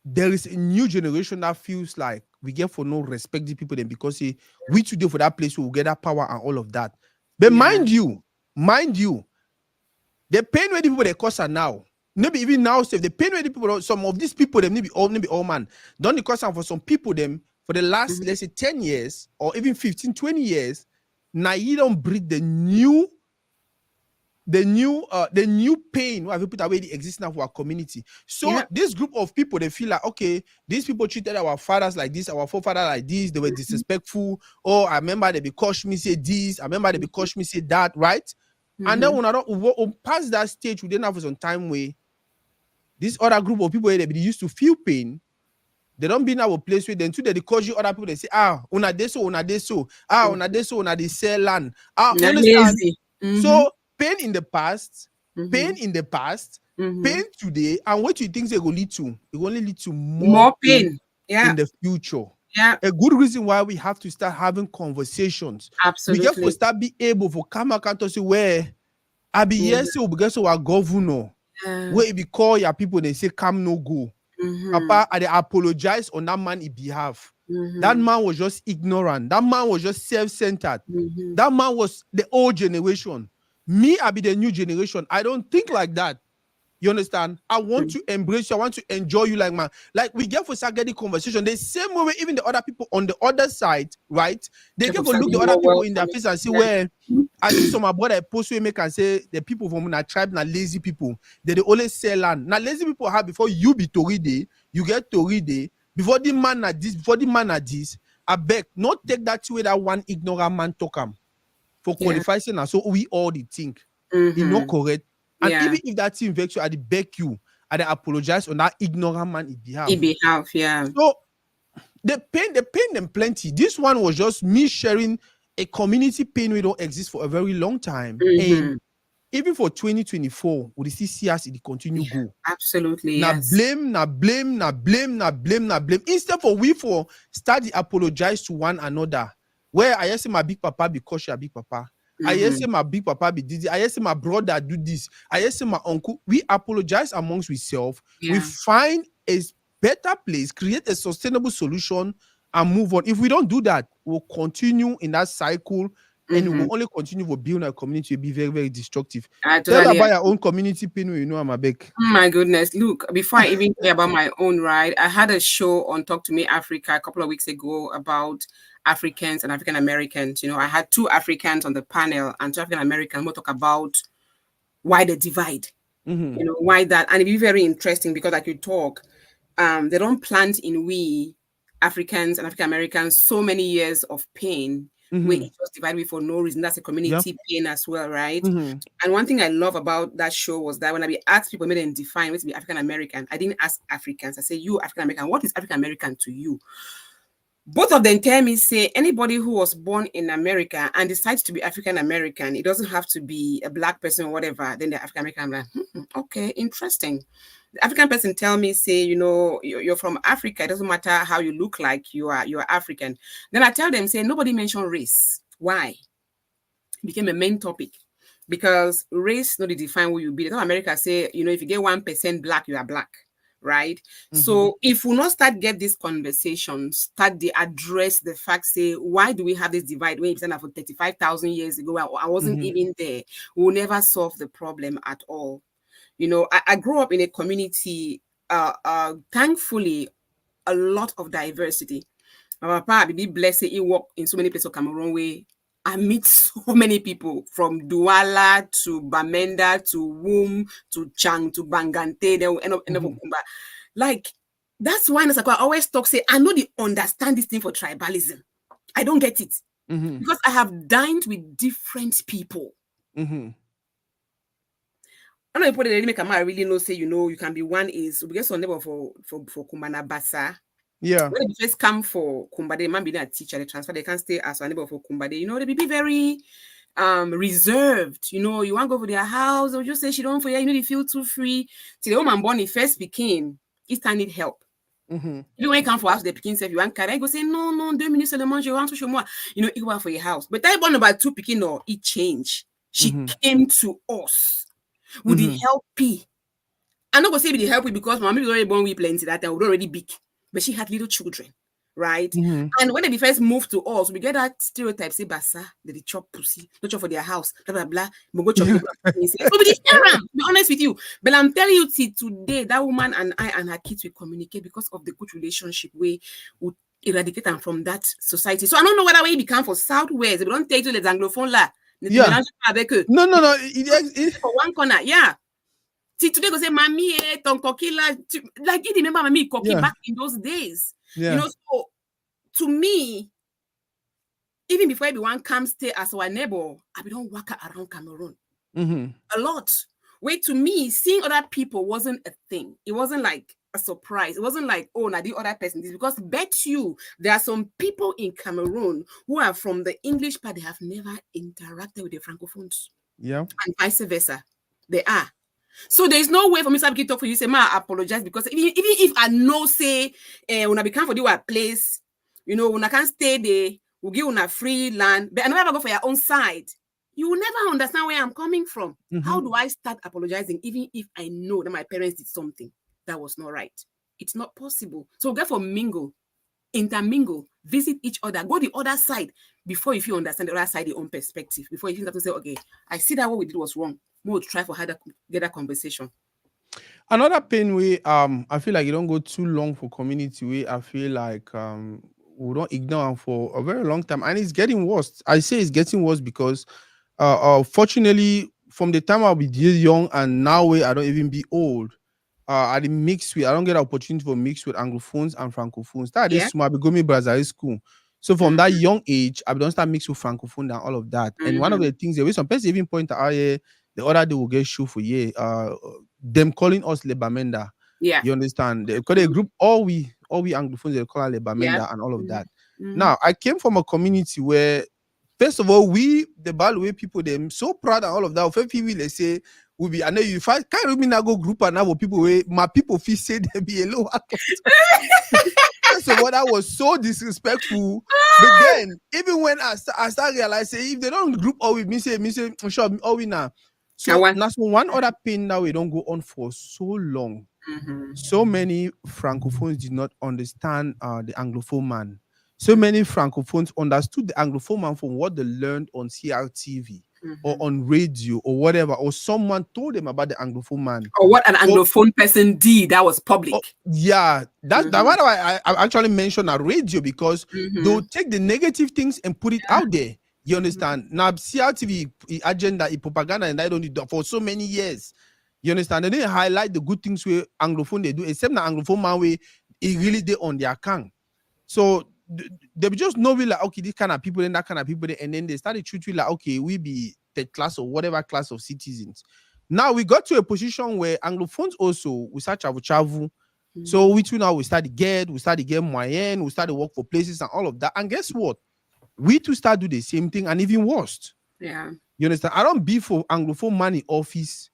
Speaker 2: there is a new generation that feels like we get for no respect the people then because we today for that place we will get that power and all of that. But
Speaker 1: Yeah.
Speaker 2: mind you, the pain where the people they cause are now. Maybe even now, say the pain where the people, some of these people, them maybe all man. Don't the cause for some people, them for the last,
Speaker 1: Mhm.
Speaker 2: let's say 10 years or even 15, 20 years, now you don't breed the new the new pain where people away the existence of our community. So
Speaker 1: Yeah.
Speaker 2: this group of people, they feel like, okay, these people treated our fathers like this, our forefathers like this, they were disrespectful. Oh, I remember they be coach me say this, I remember they be coach me say that, right? And then when I don't pass that stage, we didn't have some time where this other group of people they used to feel pain. They don't be in our place with them too. They cause you other people. They say, una de so, una de so, una de so, una de sell land. You
Speaker 1: Not
Speaker 2: understand?
Speaker 1: lazy.
Speaker 2: So pain in the past,
Speaker 1: Mm-hmm.
Speaker 2: pain today, and what you think they will lead to? It will only lead to more
Speaker 1: More
Speaker 2: pain
Speaker 1: pain. Yeah.
Speaker 2: in the future.
Speaker 1: Yeah.
Speaker 2: A good reason why we have to start having conversations. We get to
Speaker 1: Absolutely.
Speaker 2: start be able to come out and say where I be
Speaker 1: Yeah.
Speaker 2: yes, so because so our governor, where it be call your people, they say come no go. Papa, I apologize on that man's behalf. That man was just ignorant. That man was just self-centered. That man was the old generation. Me, I be the new generation. I don't think like that. You understand? I want to embrace you. I want to enjoy you like man. Like we get for start getting conversation. The same way even the other people on the other side, right? They get to look the other
Speaker 1: More
Speaker 2: people in their
Speaker 1: welcoming.
Speaker 2: face and see
Speaker 1: Yeah.
Speaker 2: where I see some of my brother post we make and say the people from my tribe na lazy people. They always sell land. Now lazy people have before you be Toridey, you get Toridey. Before the man at this, before the man at this, I beg, not take that way that one ignorant man talk him for
Speaker 1: Yeah.
Speaker 2: qualifying. So we all the think. It's not correct. And
Speaker 1: Yeah.
Speaker 2: even if that thing vex you, I beg you, I apologize on that ignorant man in
Speaker 1: In
Speaker 2: behalf.
Speaker 1: behalf. Yeah.
Speaker 2: So the pain them plenty. This one was just me sharing a community pain we don't exist for a very long time. And even for 2024, we still see us it continue
Speaker 1: Yeah.
Speaker 2: go.
Speaker 1: Absolutely.
Speaker 2: Na
Speaker 1: Yes.
Speaker 2: blame. Instead for we for start to apologize to one another. Where I say my big papa be cautious, big papa. I say my big papa be did. I say my brother do this. I say my uncle. We apologize amongst ourselves. We
Speaker 1: Yeah.
Speaker 2: find a better place, create a sustainable solution, and move on. If we don't do that, we'll continue in that cycle, and we will only continue to build our community. Will be very, very destructive.
Speaker 1: I
Speaker 2: Tell me
Speaker 1: totally
Speaker 2: about your own community pain when you know I'm a big.
Speaker 1: Oh my goodness. Look, before I even hear about my own ride, I had a show on Talk to Me Africa a couple of weeks ago about Africans and African Americans. You know, I had two Africans on the panel and two African Americans. We'll talk about why the divide, you know, why that. And it'd be very interesting because I could talk. They don't plant in we Africans and African Americans so many years of pain where it was divided for no reason. That's a
Speaker 2: Yeah.
Speaker 1: community pain as well, right? And one thing I love about that show was that when I be asked people, made them define what to be African American, I didn't ask Africans. I say, you African American, what is African American to you? Both of them tell me, say, anybody who was born in America and decides to be African American, it doesn't have to be a black person or whatever, then they're African American. I'm like, okay, interesting. The African person tell me, say, you know, you're from Africa. It doesn't matter how you look like, you're African. Then I tell them, say, nobody mentioned race. Why? It became a main topic because race not define who you be. That's America say, you know, if you get 1% black, you are black, right? So if we not start get this conversation, start to address the fact, say, why do we have this divide when it's for 35,000 years ago? I wasn't even there. We'll never solve the problem at all. You know, I grew up in a community, thankfully, a lot of diversity. My papa be blessed. He work in so many places of Cameroon where I meet so many people from Douala to Bamenda to Womb to Chang to Bangante. Then end up Okumba. Like that's why I always talk say I know they understand this thing for tribalism. I don't get it because I have dined with different people. I know people that really make a man really know say you know you can be one is we get some neighbor for Kumbana Basa.
Speaker 2: Yeah.
Speaker 1: When they first come for Kumba, they might be a teacher, they transfer, they can't stay as a neighbor for Kumba. You know, they be very reserved. You know, you want to go for their house, they'll just say she don't for you, you know, they feel too free. Till the woman born, he first became, he still need help. Even when you come for house, the picking self, you want carry, go say, no, 2 minutes seulement, je want to show more. You know, it was for your house. But that born about 2 picking or it changed. She came to us with the help. I'm not gonna say with the help because mommy was already born with plenty that time, we already big. But she had little children, right? And when they first moved to us, we get that stereotype, say, Basa, they chop pussy, not chop for their house, blah, blah, blah. We go chop. So we did to be honest with you. But I'm telling you, today, that woman and I and her kids will communicate because of the good relationship we would eradicate them from that society. So I don't know whether we become for Southwest. We don't take to the Anglophone la.
Speaker 2: Yeah. No, no, no.
Speaker 1: For one corner, yeah. See, today go say, Mommy, ton kokila. Like, you remember Mommy Koki
Speaker 2: yeah,
Speaker 1: back in those days. You
Speaker 2: yeah.
Speaker 1: know, so to me, even before everyone comes stay as our neighbor, I be don't walk around Cameroon
Speaker 2: Mm-hmm.
Speaker 1: a lot. Wait, to me, seeing other people wasn't a thing. It wasn't like a surprise. It wasn't like, oh, now the other person. This because bet you there are some people in Cameroon who are from the English part, they have never interacted with the Francophones,
Speaker 2: Yeah.
Speaker 1: and vice versa. They are. So there's no way for me to talk for you say, ma, I apologize because even if I know say when I become for the work place, you know, when I can't stay there, we'll give una free land, but I never go for your own side. You will never understand where I'm coming from.
Speaker 2: Mm-hmm.
Speaker 1: How do I start apologizing even if I know that my parents did something that was not right? It's not possible. So we'll get for mingle, intermingle, visit each other, go the other side before if you understand the other side, your own perspective, before you have to say, okay, I see that what we did was wrong. We'll try for how to get that conversation.
Speaker 2: Another pain way, I feel like you don't go too long for community way. I feel like we don't ignore am for a very long time, and it's getting worse. I say it's getting worse because fortunately, from the time I'll be this young and now way I don't even be old. I didn't mix with. I don't get opportunity for mix with Anglophones and Francophones. That is
Speaker 1: Yeah.
Speaker 2: small. I be going Brazil school. So from that young age, I don't start mix with Francophone and all of that. And one of the things, the way some person even point out, yeah, the other day will get show for yeah, them calling us Lebamenda.
Speaker 1: Yeah.
Speaker 2: You understand? Because they group all we Anglophones they call us
Speaker 1: Yeah.
Speaker 2: Lebamenda and all of that. Now I came from a community where, first of all, we the Balwe people them so proud and all of that. If people they say will be, I know you find can't even go group and now people where my people feel say they be a lower class. First of all, that was so disrespectful. But then, even when I start realizing if they don't group all with me, say sure all we now. So that's one other pain that we don't go on for so long. So many Francophones did not understand the Anglophone man. So many Francophones understood the Anglophone man from what they learned on CRTV or on radio or whatever, or someone told them about the Anglophone man.
Speaker 1: Or what an Anglophone person did that was public.
Speaker 2: Yeah, that's why I actually mentioned a radio, because they'll take the negative things and put it out there. You understand? Now, CRTV agenda, propaganda, and I don't need for so many years. You understand? They didn't highlight the good things where Anglophone they do, except the Anglophone man way it really they on their account. So they just know we like, okay, this kind of people and that kind of people, and then they started treating like, okay, we be third class or whatever class of citizens. Now we got to a position where Anglophones also we start travel. So which now we start to get moyen, we start to work for places and all of that. And guess what? We to start do the same thing and even worse.
Speaker 1: Yeah.
Speaker 2: You understand? I don't be for Anglophone money office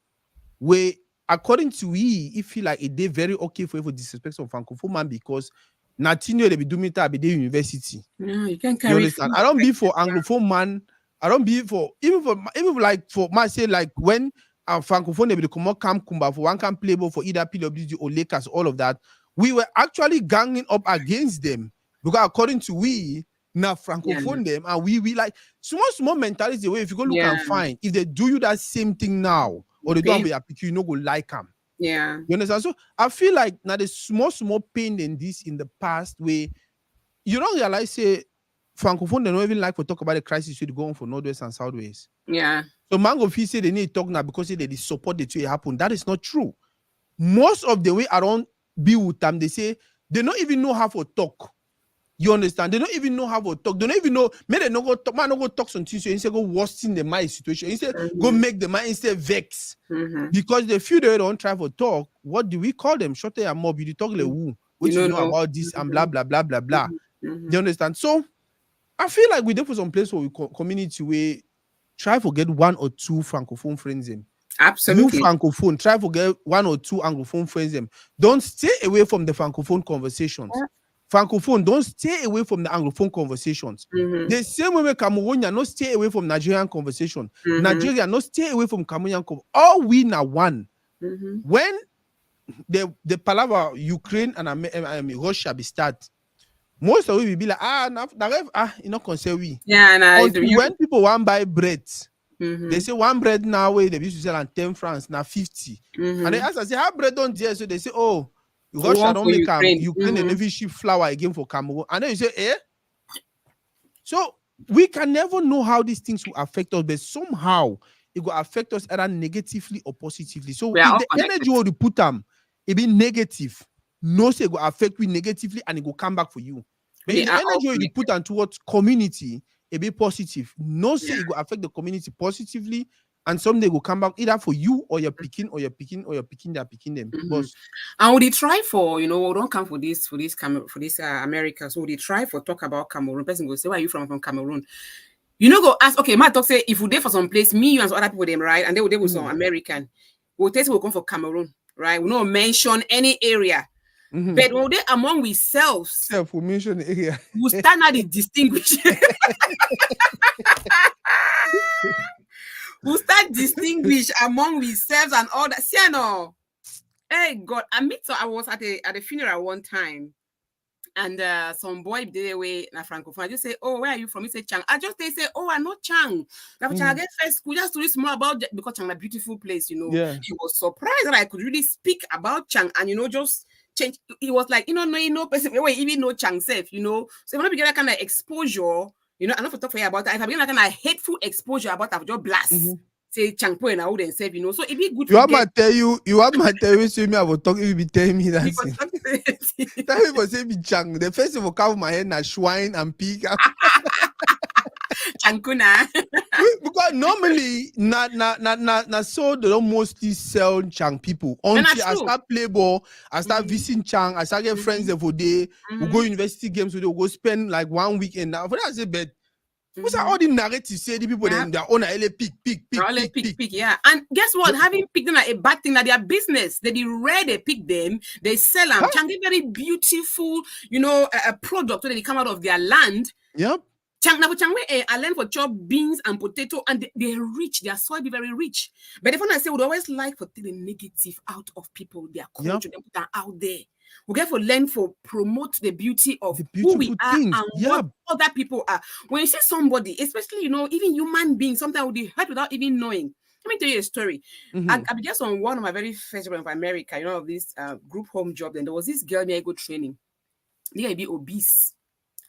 Speaker 2: where, according to we, it feel like it did very okay for you for disrespect of Francophone man because Natinio they be doing that be the university.
Speaker 1: Yeah, you can carry.
Speaker 2: You understand? I don't be for Anglophone man. I don't be for even like for my say like when Francophone they be come out Camp Kumba for one can play ball for either PWG or Lakers, all of that. We were actually ganging up against them because according to we now Francophone them and we like small mentality the way if you go look and find if they do you that same thing now or they don't be happy you no go like them.
Speaker 1: Yeah.
Speaker 2: You understand? So I feel like now the small pain in this in the past where you don't realize say Francophone they don't even like to talk about the crisis should go on for Northwest and Southwest.
Speaker 1: Yeah.
Speaker 2: So Mango Fee say they need to talk now because they support the two happen. That is not true. Most of the way around be with them, they say they don't even know how to talk. You understand? They don't even know how to talk. They don't even know. Maybe they no go talk. Man, no go talk something. So instead go worsen the mind situation. Instead go make the mind instead vex because they feel they don't try to talk. What do we call them? Shorter and mob. You talk like who? What you know about this and blah blah blah blah blah. You understand? So I feel like we there for some place where we community where try to get one or two Francophone friends in.
Speaker 1: Absolutely.
Speaker 2: You Francophone, try to get one or two Anglophone friends in. Don't stay away from the Francophone conversations. Francophone, don't stay away from the Anglophone conversations. The same way Cameroonian, not stay away from Nigerian conversation. Nigeria, not stay away from Cameroonian conversation. All we now one. When the palaver Ukraine and Russia be start, most of it will be like, you know, concern we.
Speaker 1: Yeah,
Speaker 2: when people want buy bread, they say one bread now they used to sell on 10 francs, now 50. And they ask us, say, how bread don't there? So they say, oh, Russia don't make Ukraine they never ship flour again for Cameroon. And then you say, eh? So we can never know how these things will affect us, but somehow it will affect us either negatively or positively. So
Speaker 1: We are
Speaker 2: if
Speaker 1: all
Speaker 2: the
Speaker 1: connected.
Speaker 2: energy will put them, it be negative, no say it will affect you negatively and it will come back for you. But
Speaker 1: We
Speaker 2: if the
Speaker 1: are all
Speaker 2: energy will put
Speaker 1: connected.
Speaker 2: on towards community, it be positive. No
Speaker 1: Yeah.
Speaker 2: say it will affect the community positively, and someday it will come back either for you or your picking or your picking or your picking they're picking them.
Speaker 1: Mm-hmm.
Speaker 2: Boss.
Speaker 1: And would they try for, we don't come for this America. So would they try for talk about Cameroon? Person go say, where are you from? I'm from Cameroon. You know, go ask, okay, Matt talk say if we there for some place, me, you and some other people them, right? And they will there with some
Speaker 2: Mm-hmm.
Speaker 1: American. We'll tell will come for Cameroon, right? We don't mention any area.
Speaker 2: Mm-hmm.
Speaker 1: But when they among ourselves,
Speaker 2: Self will mention the area.
Speaker 1: we stand out the distinguish. We start distinguish among ourselves and all that. See, I know. Hey God, I was at a funeral one time, and some boy did away na francophone. I just say, oh, where are you from? He said Chang. I just they say, oh, I know Chang. Now Chang I
Speaker 2: Mm-hmm.
Speaker 1: get first school just to read more about because Chang a beautiful place.
Speaker 2: Yeah.
Speaker 1: He was surprised that I could really speak about Chang and just change. He was like, no, person wait, even know Chang self. So when I get that kind of exposure, I not for talk for you about that. If I begin that kind of hateful exposure about that, just blast.
Speaker 2: Mm-hmm.
Speaker 1: Say Chang Po and I wouldn't say, so it'd be good
Speaker 2: You
Speaker 1: for
Speaker 2: want
Speaker 1: get
Speaker 2: my tell you want my tell you see me I will talk you be telling me that
Speaker 1: because
Speaker 2: thing. That people say me chang. The first thing will come my head na swine and pig.
Speaker 1: Chankuna.
Speaker 2: Because normally na so they don't mostly sell chang people.
Speaker 1: And that's
Speaker 2: Until I
Speaker 1: true.
Speaker 2: start play ball, I start
Speaker 1: Mhm,
Speaker 2: visiting chang, I start get friends
Speaker 1: mhm,
Speaker 2: there for day. We go
Speaker 1: mhm,
Speaker 2: university games with we go spend like 1 weekend. Now for that I say but what's all
Speaker 1: mhm.
Speaker 2: the narratives say the people
Speaker 1: Yeah,
Speaker 2: them their own LA pick, pick,
Speaker 1: they're
Speaker 2: pick,
Speaker 1: all
Speaker 2: pick,
Speaker 1: pick,
Speaker 2: pick.
Speaker 1: pick, yeah. And guess what? Having picked them like a bad thing, that their business. They be rare, they pick them, they sell them.
Speaker 2: Huh?
Speaker 1: Changi very beautiful, a product when they come out of their land.
Speaker 2: Yep.
Speaker 1: I learned for chop beans and potato, and they're rich. Their soil be very rich. But the one I say would always like for take the negative out of people, their
Speaker 2: Yep.
Speaker 1: culture, them put that out there. We get for learn for promote the beauty of
Speaker 2: The
Speaker 1: who we
Speaker 2: beautiful
Speaker 1: are
Speaker 2: things.
Speaker 1: and what
Speaker 2: Yeah.
Speaker 1: other people are. When you see somebody, especially even human beings, sometimes will be hurt without even knowing. Let me tell you a story.
Speaker 2: Mm-hmm.
Speaker 1: I be just on one of my very first job of America, of this group home job. Then there was this girl near go training. They may be obese,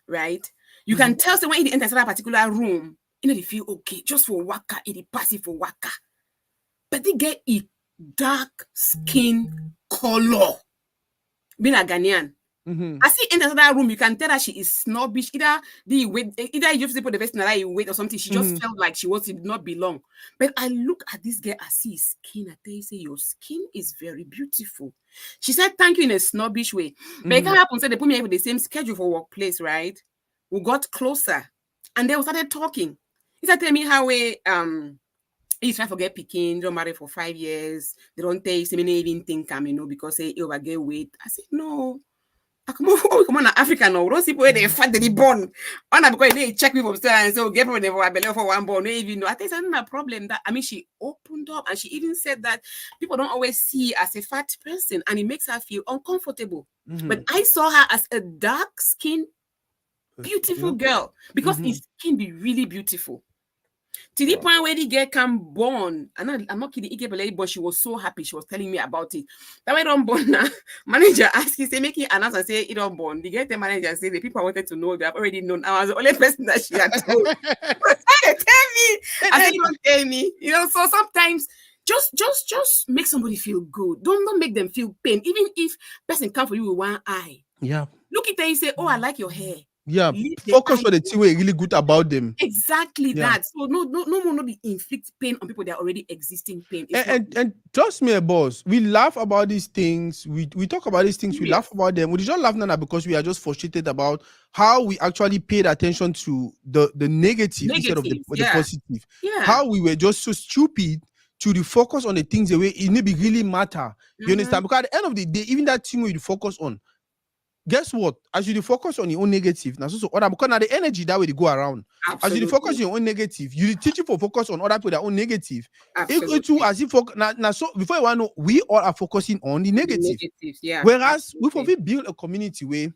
Speaker 1: right? You
Speaker 2: Mm-hmm.
Speaker 1: can tell say when you enter that particular room, they feel okay just for waka, it pass it for waka. But they get a dark skin color. Being a Ghanaian.
Speaker 2: Mm-hmm.
Speaker 1: I see enter that room, you can tell that she is snobbish. Either you just put the vest in that you wait or something. She just
Speaker 2: Mm-hmm.
Speaker 1: felt like she did not belong. But I look at this girl, I see his skin. I tell you, say your skin is very beautiful. She said thank you in a snobbish way. But it
Speaker 2: Mm-hmm.
Speaker 1: can't happen. So they put me with the same schedule for workplace, right? We got closer and they started talking. He started telling me how he's trying to get picking, don't marry for 5 years. They don't take so many even think because say over get weight. I said, no. I come on Africa now. Don't see where they fat they born. On because they check me from still and say, oh, get people for belly for one born. No, even know. I think it's not a problem that she opened up and she even said that people don't always see her as a fat person and it makes her feel uncomfortable.
Speaker 2: Mm-hmm.
Speaker 1: But I saw her as a dark skinned, beautiful
Speaker 2: Yep.
Speaker 1: girl because
Speaker 2: Mm-hmm.
Speaker 1: his skin be really beautiful. To the
Speaker 2: Wow.
Speaker 1: point where the girl can born. I'm not kidding, Ike but she was so happy. She was telling me about it. That way don't born now. Manager asked, he say, make it announce and say it don't born. The girl, the manager say the people I wanted to know, they have already known. I was the only person that she had told. But tell me.
Speaker 2: and,
Speaker 1: I said,
Speaker 2: and
Speaker 1: you don't tell me. So sometimes just make somebody feel good. Don't make them feel pain. Even if person come for you with one eye.
Speaker 2: yeah.
Speaker 1: Look at them, you say, oh, I like your hair.
Speaker 2: Yeah.
Speaker 1: Leave the
Speaker 2: Focus
Speaker 1: eye
Speaker 2: on the thing where really good about them.
Speaker 1: exactly
Speaker 2: Yeah.
Speaker 1: that. So no more not be inflict pain on people that are already existing pain. It's
Speaker 2: And,
Speaker 1: not
Speaker 2: and trust me, boss, we laugh about these things. We talk about these things. We
Speaker 1: serious.
Speaker 2: laugh about them. We just laugh now because we are just frustrated about how we actually paid attention to the negative instead of
Speaker 1: Negatives.
Speaker 2: the
Speaker 1: Yeah.
Speaker 2: positive.
Speaker 1: Yeah.
Speaker 2: How we were just so stupid to the focus on the things the way it maybe really matter. You
Speaker 1: Mm-hmm.
Speaker 2: understand? Because at the end of the day, even that thing where you focus on, guess what? As you focus on your own negative, now so other because now the energy that way they go around. As you focus on
Speaker 1: Absolutely.
Speaker 2: your own negative, you teach you for focus on other people their own negative. It too
Speaker 1: Absolutely.
Speaker 2: as if now so before you want to know, we all are focusing on the
Speaker 1: The
Speaker 2: negative.
Speaker 1: negatives. Yeah.
Speaker 2: Whereas we for
Speaker 1: Absolutely.
Speaker 2: we build a community where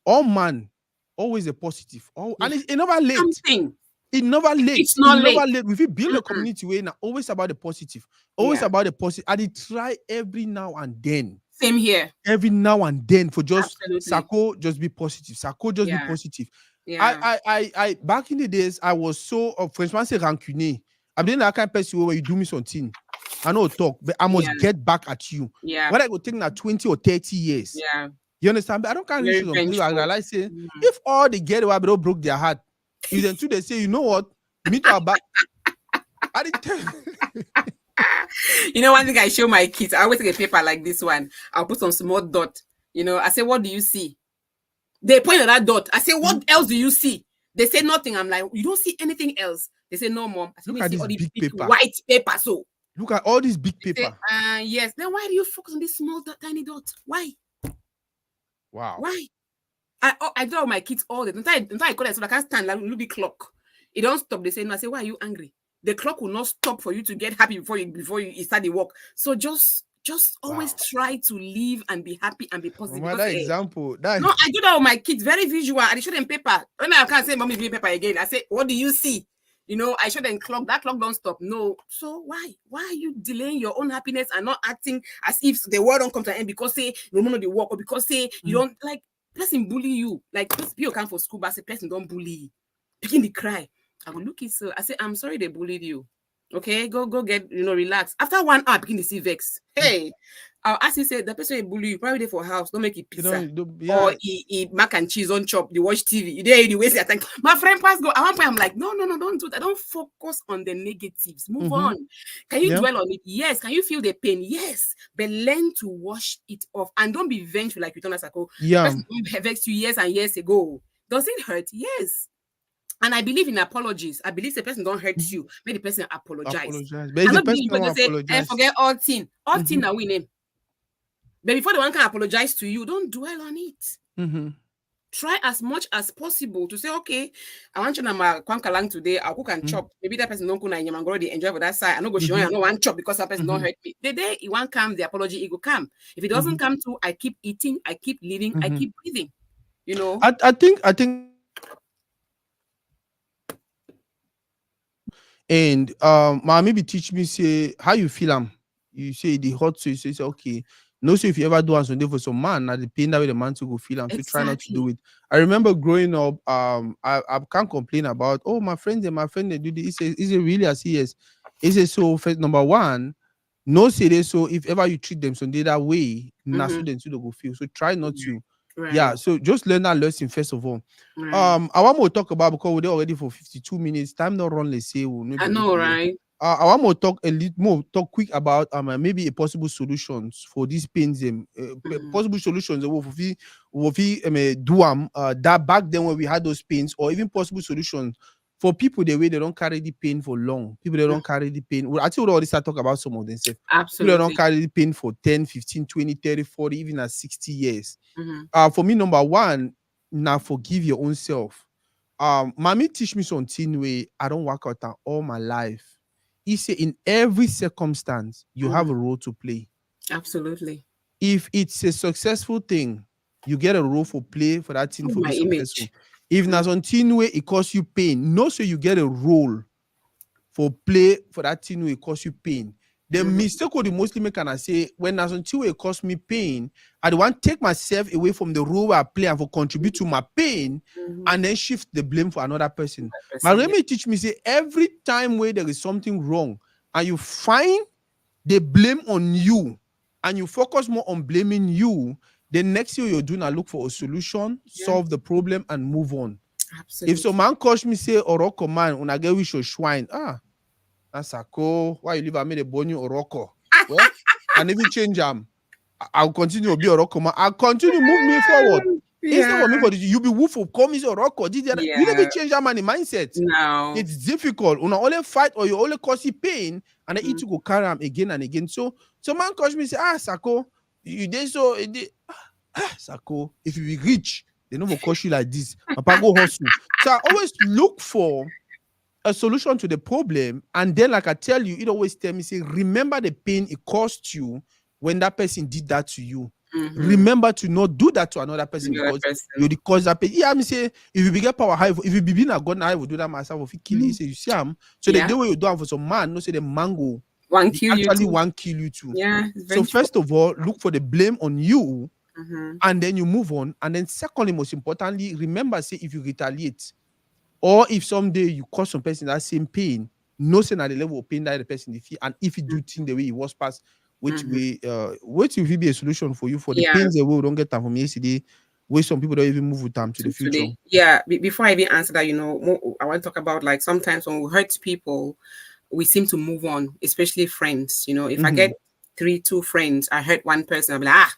Speaker 2: all man always a positive. All
Speaker 1: Yeah.
Speaker 2: and it's never late.
Speaker 1: Something.
Speaker 2: It never late.
Speaker 1: It's
Speaker 2: It
Speaker 1: not
Speaker 2: never
Speaker 1: late.
Speaker 2: late. If we build a
Speaker 1: Mm-mm.
Speaker 2: community where now always about the positive, always
Speaker 1: Yeah.
Speaker 2: about the positive, and it try every now and then
Speaker 1: Same here.
Speaker 2: every now and then for just
Speaker 1: Absolutely.
Speaker 2: Sako just be positive. Sako just be
Speaker 1: Yeah.
Speaker 2: positive.
Speaker 1: Yeah.
Speaker 2: Back in the days, I was so, French man say rancunier. I'm doing that kind of person where you do me something. I know talk, but I
Speaker 1: Yeah.
Speaker 2: must get back at you.
Speaker 1: Yeah.
Speaker 2: What I go take now 20 or 30 years.
Speaker 1: Yeah.
Speaker 2: You understand? But I don't carry
Speaker 1: Very
Speaker 2: issues on people. I
Speaker 1: vengeful.
Speaker 2: realize say,
Speaker 1: Mhm.
Speaker 2: if all they get away, but don't broke their heart. If then too they say, you know what? Me to our back. I didn't tell
Speaker 1: You know, one thing I show my kids, I always take a paper like this one. I'll put some small dot. You know, I say, what do you see? They point at that dot. I say,
Speaker 2: you.
Speaker 1: what else do you see? They say nothing. I'm like, you don't see anything else. They say, no, mom. I say, let
Speaker 2: Look
Speaker 1: me
Speaker 2: at
Speaker 1: see
Speaker 2: this
Speaker 1: all the
Speaker 2: big
Speaker 1: big
Speaker 2: paper.
Speaker 1: white paper. So
Speaker 2: Look at all this big
Speaker 1: they say,
Speaker 2: paper.
Speaker 1: yes. Then why do you focus on this small dot, tiny dot? Why?
Speaker 2: Wow.
Speaker 1: Why? I tell my kids all the time. Until I call it, so I can't stand like little bit clock. It don't stop. They say no. I say, why are you angry? The clock will not stop for you to get happy before you start the work. So just always
Speaker 2: Wow.
Speaker 1: try to live and be happy and be positive
Speaker 2: Mama,
Speaker 1: because
Speaker 2: that example. That
Speaker 1: no, I do that with my kids, very visual. I show them paper. When I can't say mommy give me paper again, I say, what do you see? You know, I show them clock. That clock don't stop. No. So why? Why are you delaying your own happiness and not acting as if the world don't come to an end because say you don't know the work or because say you don't like person bully you. Like people come for school, but say person don't bully you. Picking the cry. I will look it so I say, I'm sorry they bullied you. Okay, go get relax. After 1 hour, begin to see vex. Hey, I'll ask you say the person will bully you, probably there for house, don't make it
Speaker 2: you
Speaker 1: pizza
Speaker 2: don't
Speaker 1: or
Speaker 2: yeah.
Speaker 1: eat mac and cheese on chop, they watch TV. You there, you waste your time. My friend pass go. At one point, I'm like, no, don't do that. Don't focus on the negatives. Move
Speaker 2: Mm-hmm.
Speaker 1: on. Can you
Speaker 2: Yeah.
Speaker 1: dwell on it? Yes. Can you feel the pain? Yes. But learn to wash it off and don't be vengeful like you told us. The
Speaker 2: Yeah.
Speaker 1: person vexed you years and years ago. Does it hurt? Yes. And I believe in apologies. I believe the person don't hurt
Speaker 2: Mhm.
Speaker 1: you. Make the person apologize.
Speaker 2: Apologize. But
Speaker 1: I
Speaker 2: it's the
Speaker 1: not
Speaker 2: person
Speaker 1: believe
Speaker 2: that
Speaker 1: in people
Speaker 2: will
Speaker 1: say,
Speaker 2: apologize.
Speaker 1: forget all thing. All thing
Speaker 2: Mm-hmm.
Speaker 1: now we name. But before the one can apologize to you, don't dwell on it.
Speaker 2: Mm-hmm.
Speaker 1: Try as much as possible to say, okay, I want you to my kwankalang today. I'll cook and chop. Maybe that person don't cook and I'm already enjoy for that side. I know go show you,
Speaker 2: Mm-hmm.
Speaker 1: I know one chop because that person don't
Speaker 2: Mm-hmm.
Speaker 1: hurt me. The day it won't come, the apology it will come. If it
Speaker 2: Mm-hmm.
Speaker 1: doesn't come to, I keep eating, I keep living, I
Speaker 2: Mm-hmm.
Speaker 1: keep breathing. You know.
Speaker 2: I think and maybe teach me say how you feel you say the hot, so you say okay, no, so if you ever do on Sunday for some man now the pain that way the man to go feel so try not to do
Speaker 1: Exactly.
Speaker 2: it. I remember growing up, I can't complain about my friend they do this. Is it really as he is it so first number one, no say this, so if ever you treat them Sunday that way na so
Speaker 1: Mm-hmm.
Speaker 2: then too they go feel, so try not to. Yeah,
Speaker 1: Right.
Speaker 2: so just learn that lesson first of all.
Speaker 1: Right.
Speaker 2: I want more talk about because we're already for 52 minutes. Time not run, let's say we'll
Speaker 1: I
Speaker 2: maybe
Speaker 1: know,
Speaker 2: here.
Speaker 1: right?
Speaker 2: I want more talk a little more talk quick about maybe a possible solutions for these pains
Speaker 1: Mm-hmm.
Speaker 2: possible solutions we do that back then when we had those pains, or even possible solutions for people the way they don't carry the pain for long. People they don't carry the pain. Well, I think we already start talk about some of themselves. People that don't
Speaker 1: Absolutely.
Speaker 2: carry the pain for 10, 15, 20, 30, 40, even at 60 years.
Speaker 1: Mm-hmm.
Speaker 2: For me, number one, now forgive your own self. Mommy teach me something way I don't work out all my life. He say in every circumstance you have a
Speaker 1: Mm-hmm.
Speaker 2: role to play.
Speaker 1: Absolutely.
Speaker 2: If it's a successful thing, you get a role for play for that thing
Speaker 1: Oh,
Speaker 2: for be
Speaker 1: my
Speaker 2: successful.
Speaker 1: image.
Speaker 2: If
Speaker 1: Mm-hmm.
Speaker 2: there's something way it cause you pain, no, so you get a role for play for that thing will cause you pain. The
Speaker 1: Mm-hmm.
Speaker 2: mistake what the mostly make can I say when there's until it cause me pain, I don't want to take myself away from the role I play and for contribute to my pain
Speaker 1: Mm-hmm.
Speaker 2: and then shift the blame for another person.
Speaker 1: That
Speaker 2: My
Speaker 1: person, yeah.
Speaker 2: remedy teach me say every time where there is something wrong and you find the blame on you and you focus more on blaming you, the next thing you're doing, I look for a solution,
Speaker 1: Yeah.
Speaker 2: solve the problem, and move on. If some
Speaker 1: Absolutely.
Speaker 2: man calls me say Oroko man, when I get wish or swine, that's a cool. Why you leave I made a bonu Oroko? Well, and if you change I'll continue to be Oroko man. I'll continue move me forward. Instead
Speaker 1: Yeah.
Speaker 2: for me for this, you be woof of call me say Oroko. You never
Speaker 1: Yeah.
Speaker 2: change that man mindset.
Speaker 1: No.
Speaker 2: It's difficult. Una only fight or you only cause you pain, and then
Speaker 1: Mm-hmm.
Speaker 2: it to go carry him again and again. So man calls me say, Sako, you did so Sako, if you be rich, they never cost you like this. Papa go hustle. So I always look for a solution to the problem, and then like I tell you, it always tell me say, remember the pain it cost you when that person did that to you.
Speaker 1: Mm-hmm.
Speaker 2: Remember to not do that to another person
Speaker 1: The other
Speaker 2: because you
Speaker 1: person.
Speaker 2: the cause that pain. Yeah, me say if you be get power high, if you be being a god now, I will do that myself. If you kill it, say you see him. So the
Speaker 1: Yeah.
Speaker 2: day when you do it for some man, no say the mango,
Speaker 1: One
Speaker 2: they
Speaker 1: kill you
Speaker 2: actually
Speaker 1: too.
Speaker 2: want kill you too.
Speaker 1: Yeah. It's
Speaker 2: So
Speaker 1: vengeful.
Speaker 2: first of all, look for the blame on you
Speaker 1: Mm-hmm.
Speaker 2: and then you move on. And then secondly, most importantly, remember, say if you retaliate, or if someday you cause some person that same pain, no saying at the level of pain that the person they feel, and if you do thing the way it was past, which
Speaker 1: Mm-hmm.
Speaker 2: way which will be a solution for you for the
Speaker 1: Yeah.
Speaker 2: pains that we don't get them from yesterday, where some people don't even move with them to the future.
Speaker 1: Today, yeah. Before I even answer that, I want to talk about like sometimes when we hurt people, we seem to move on, especially friends. If I
Speaker 2: Mm-hmm.
Speaker 1: get two friends, I hurt one person, I'll be like, ah,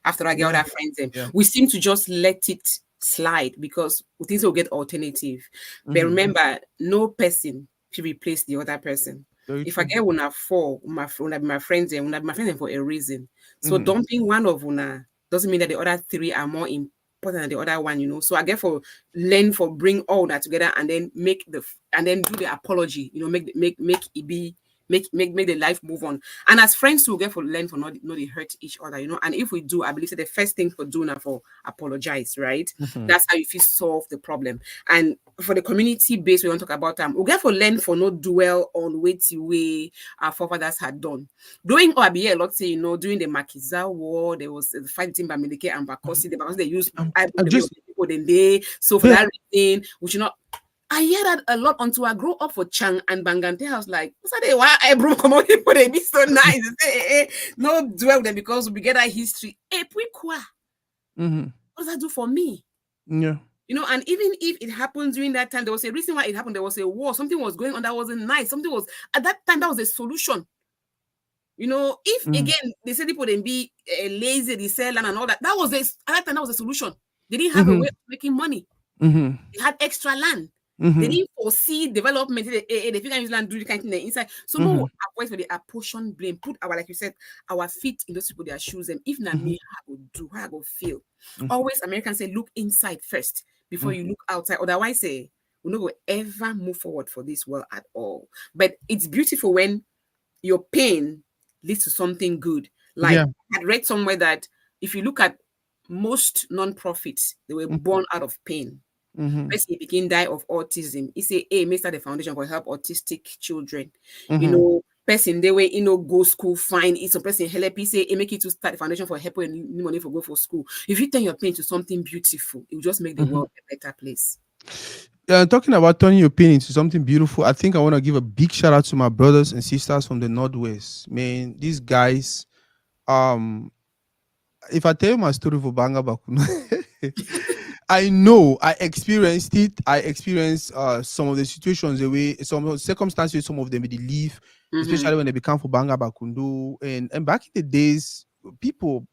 Speaker 1: after I get
Speaker 2: Yeah,
Speaker 1: other friends, then
Speaker 2: yeah.
Speaker 1: we seem to just let it slide because we think we'll get alternative. But
Speaker 2: Mm-hmm.
Speaker 1: remember, no person should replace the other person.
Speaker 2: Very
Speaker 1: If I
Speaker 2: true.
Speaker 1: get una four, una be my friends, and una be my friends for a reason. So
Speaker 2: Mm-hmm.
Speaker 1: dumping one of una doesn't mean that the other three are more important than the other one. So I get for learn for bring all that together and then and then do the apology. Make it be make the life move on. And as friends too, we get for learn for not they hurt each other. And if we do, I believe that the first thing for doing are for apologize, right?
Speaker 2: Mm-hmm.
Speaker 1: That's how you feel solve the problem. And for the community base, we want to talk about we get for learn for not dwell on way our forefathers had done. Doing or be a lot say, during the Makiza War, there was a fight between Bamileke and Bakosi. The Bakosi they used
Speaker 2: I'm
Speaker 1: the way of
Speaker 2: just
Speaker 1: the people then they so for
Speaker 2: yeah.
Speaker 1: that reason, we should not. I hear that a lot until I grow up for Chang and Bangante. I was like, what's that? Why I broke come out people they be so nice. No dwell them because we get that history.
Speaker 2: Mm-hmm.
Speaker 1: What does that do for me?
Speaker 2: Yeah.
Speaker 1: And even if it happened during that time, there was a reason why it happened. There was a war, something was going on that wasn't nice. Something was at that time that was a solution. If
Speaker 2: Mm-hmm.
Speaker 1: again they said people then be lazy, they sell land and all that, at that time that was a solution. They didn't have a
Speaker 2: Mm-hmm.
Speaker 1: way of making money.
Speaker 2: Mm-hmm.
Speaker 1: They had extra land. They
Speaker 2: Mm-hmm.
Speaker 1: didn't foresee development. They figure use land do the kind of thing inside. So
Speaker 2: Mm-hmm.
Speaker 1: more avoid for the apportion blame. Put our like you said, our feet in those people their shoes. And if not
Speaker 2: Mm-hmm.
Speaker 1: me, how I go do, how I go feel.
Speaker 2: Mm-hmm.
Speaker 1: Always Americans say look inside first before
Speaker 2: Mm-hmm.
Speaker 1: you look outside. Otherwise, say we no go ever move forward for this world at all. But it's beautiful when your pain leads to something good.
Speaker 2: Yeah.
Speaker 1: Like I read somewhere that if you look at most non-profits, they were born out of pain.
Speaker 2: Mm-hmm.
Speaker 1: Person begin die of autism. He say, hey, make start the foundation for help autistic children.
Speaker 2: Mm-hmm.
Speaker 1: Person they way go school fine. It's a person help. He say, hey, make it to start the foundation for help and need money for go for school. If you turn your pain to something beautiful, it will just make the
Speaker 2: Mm-hmm.
Speaker 1: world a better place.
Speaker 2: Talking about turning your pain into something beautiful, I think I want to give a big shout out to my brothers and sisters from the Northwest. Man, these guys, um, if I tell you my story for Banga Bakuna, I know I experienced it. I experienced some of the situations the way some of the circumstances, some of them they leave,
Speaker 1: Mm-hmm.
Speaker 2: especially when they become for Banga Bakundu. And back in the days, people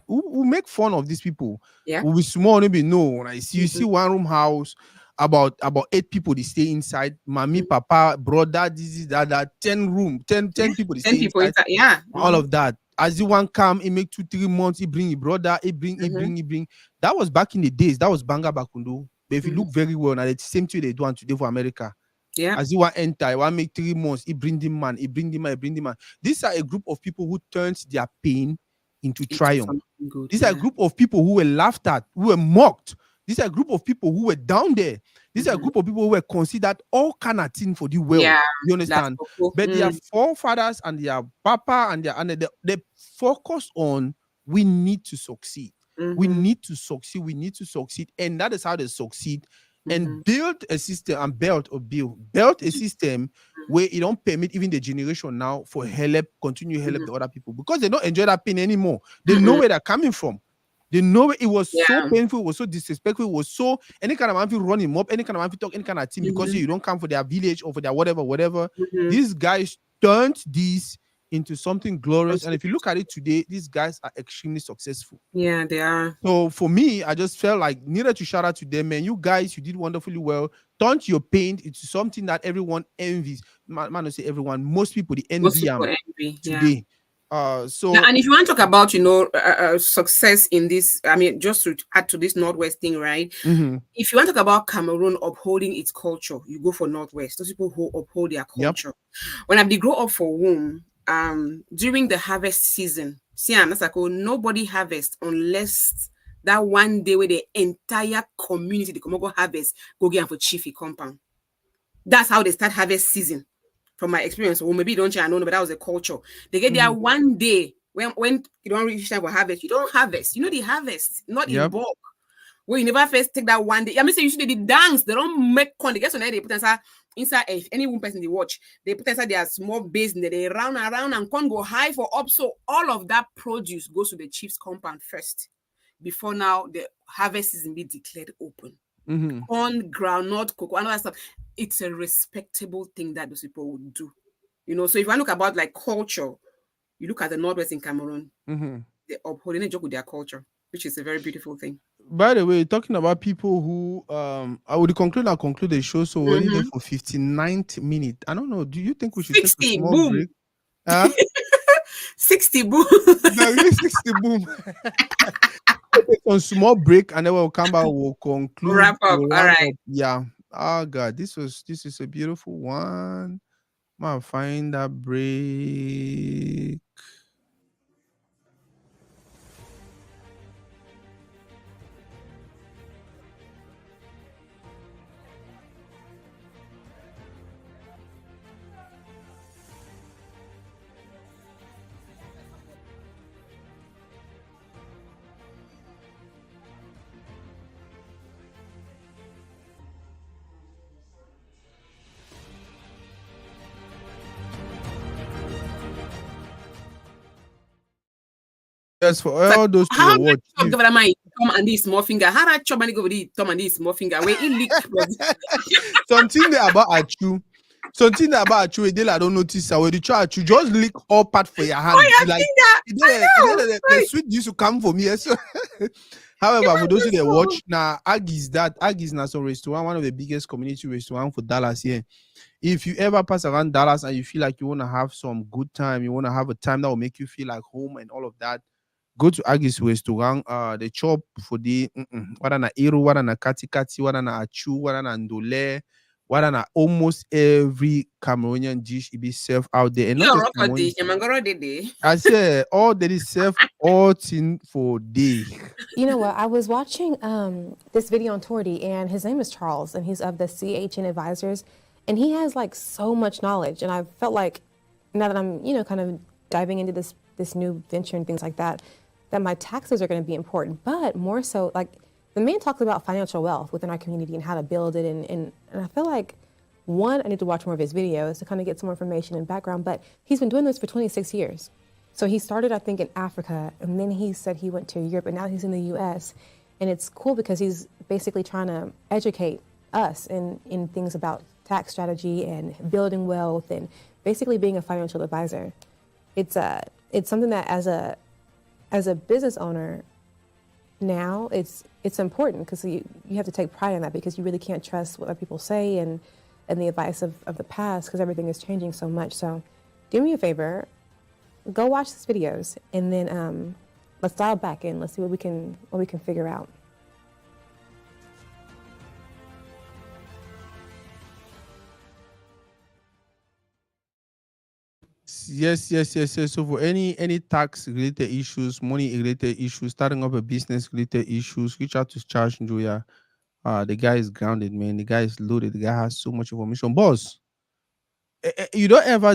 Speaker 2: who make fun of these people
Speaker 1: Yeah.
Speaker 2: will be small, maybe no. Like you
Speaker 1: Mm-hmm.
Speaker 2: see one room house, about 8 people they stay inside. Mommy,
Speaker 1: Mm-hmm.
Speaker 2: papa, brother, this is that 10 room, 10,
Speaker 1: Yeah.
Speaker 2: 10 people they
Speaker 1: 10
Speaker 2: stay
Speaker 1: people
Speaker 2: inside,
Speaker 1: inside. Yeah.
Speaker 2: all
Speaker 1: Mm-hmm.
Speaker 2: of that. As the one come, he make 2 3 months, he bring his brother,
Speaker 1: Mm-hmm.
Speaker 2: he bring. That was back in the days. That was Banga Bakundu. But if you
Speaker 1: Mm-hmm.
Speaker 2: look very well, now it's the same thing they do today for America.
Speaker 1: Yeah.
Speaker 2: As you want enter, you want make 3 months, he bring the man, he bring the man, he bring the man. These are a group of people who turns their pain into
Speaker 1: Into
Speaker 2: triumph.
Speaker 1: something good.
Speaker 2: These are a
Speaker 1: Yeah.
Speaker 2: group of people who were laughed at, who were mocked. These are a group of people who were down there. These are a
Speaker 1: Mm-hmm.
Speaker 2: group of people who were considered all kind of thing for the world.
Speaker 1: Yeah.
Speaker 2: You
Speaker 1: That's
Speaker 2: understand?
Speaker 1: so cool.
Speaker 2: But their forefathers and their papa and they focus on we need to succeed. We
Speaker 1: Mm-hmm.
Speaker 2: need to succeed. We need to succeed. And that is how they succeed
Speaker 1: Mm-hmm.
Speaker 2: and build a system and build a system where it don't permit even the generation now for help, continue help
Speaker 1: Mm-hmm.
Speaker 2: the other people because they don't enjoy that pain anymore. They know
Speaker 1: Mm-hmm.
Speaker 2: where they're coming from. They know it was so
Speaker 1: Yeah.
Speaker 2: painful, it was so disrespectful, it was so any kind of man feel run him up, any kind of man feel talk, any kind of team because
Speaker 1: Mm-hmm.
Speaker 2: you don't come for their village or for their whatever.
Speaker 1: Mm-hmm.
Speaker 2: These guys turned this into something glorious. And if you look at it today, these guys are extremely successful.
Speaker 1: Yeah, they are.
Speaker 2: So for me, I just felt like needed to shout out to them, man. You guys, you did wonderfully well. Turned your pain into something that everyone envies. Man, not say everyone, most people they
Speaker 1: Most
Speaker 2: envy
Speaker 1: people envy. Yeah.
Speaker 2: today.
Speaker 1: Yeah,
Speaker 2: So
Speaker 1: and if you want to talk about, success in this, I mean, just to add to this Northwest thing, right?
Speaker 2: mhm,
Speaker 1: If you want to talk about Cameroon upholding its culture, you go for Northwest. Those people who uphold their
Speaker 2: yep.
Speaker 1: culture. When I grow up for womb, during the harvest season, see, that's like, oh, nobody harvest unless that one day where the entire community, the Komogo harvest, go get for chiefy compound. That's how they start harvest season. From my experience, or maybe you don't I know, but that was a culture. They get there
Speaker 2: Mhm,
Speaker 1: one day When you don't reach time for harvest, you don't harvest. You know the harvest, not in
Speaker 2: Yep.
Speaker 1: bulk. Where you never first take that one day. I mean, say you should the dance. They don't make corn. They get so they put inside. If any one person they watch, they put inside their small base and they round around and corn go high for up. So all of that produce goes to the chief's compound first. Before now, the harvest is be declared open.
Speaker 2: Mm-hmm.
Speaker 1: Corn, groundnut, cocoa, and all that stuff. It's a respectable thing that those people would do. You know, so if I look about like culture, you look at the Northwest in Cameroon,
Speaker 2: Mm-hmm.
Speaker 1: they upholding a joke with their culture, which is a very beautiful thing.
Speaker 2: By the way, talking about people who I would conclude the show. So we're already there for 59th minute. I don't know. Do you think we should take a
Speaker 1: 60,
Speaker 2: small
Speaker 1: boom.
Speaker 2: break? Huh?
Speaker 1: 60, boom.
Speaker 2: No, 60 boom. On small break, and then we'll come back. We'll conclude.
Speaker 1: Wrap up. All right.
Speaker 2: Yeah. Oh God, this is a beautiful one. I'm gonna find that break. Yes, for all those
Speaker 1: How
Speaker 2: who watch.
Speaker 1: much government Tom and this small finger? How much money go with the Tom and this small finger? Where it leak?
Speaker 2: Something there about Achu. Something there about Achu, I don't notice. When you try Achu, just lick all part for your hand.
Speaker 1: Oh, yeah,
Speaker 2: Like
Speaker 1: finger.
Speaker 2: the sweet used to come for me. So, however, for those who they watch now, Aggie's now some restaurant, one of the biggest community restaurant for Dallas here. If you ever pass around Dallas and you feel like you want to have some good time, you want to have a time that will make you feel like home and all of that, go to Aggie's restaurant. The chop for the what na Ero, what na Kati Kati, what na Achu, what na Ndole, what na almost every Cameroonian dish it be served out there. And not just Cameroonian. I say all that is served all thing for day.
Speaker 3: You know what? I was watching this video on Toridey, and his name is Charles, and he's of the CHN Advisors, and he has like so much knowledge. And I felt like now that I'm, kind of diving into this new venture and things like that, that my taxes are going to be important. But more so, like the man talks about financial wealth within our community and how to build it. And I feel like I need to watch more of his videos to kind of get some more information and background. But he's been doing this for 26 years. So he started, I think, in Africa, and then he said he went to Europe, and now he's in the U.S. And it's cool because he's basically trying to educate us in things about tax strategy and building wealth and basically being a financial advisor. It's something that as a business owner now, it's important because you have to take pride in that, because you really can't trust what other people say and the advice of the past, because everything is changing so much. So do me a favor. Go watch these videos, and then let's dial back in. Let's see what we can figure out.
Speaker 2: Yes. So for any tax related issues, money related issues, starting up a business related issues, reach out to Charles Njoya. The guy is grounded, man. The guy is loaded. The guy has so much information. Boss, you don't ever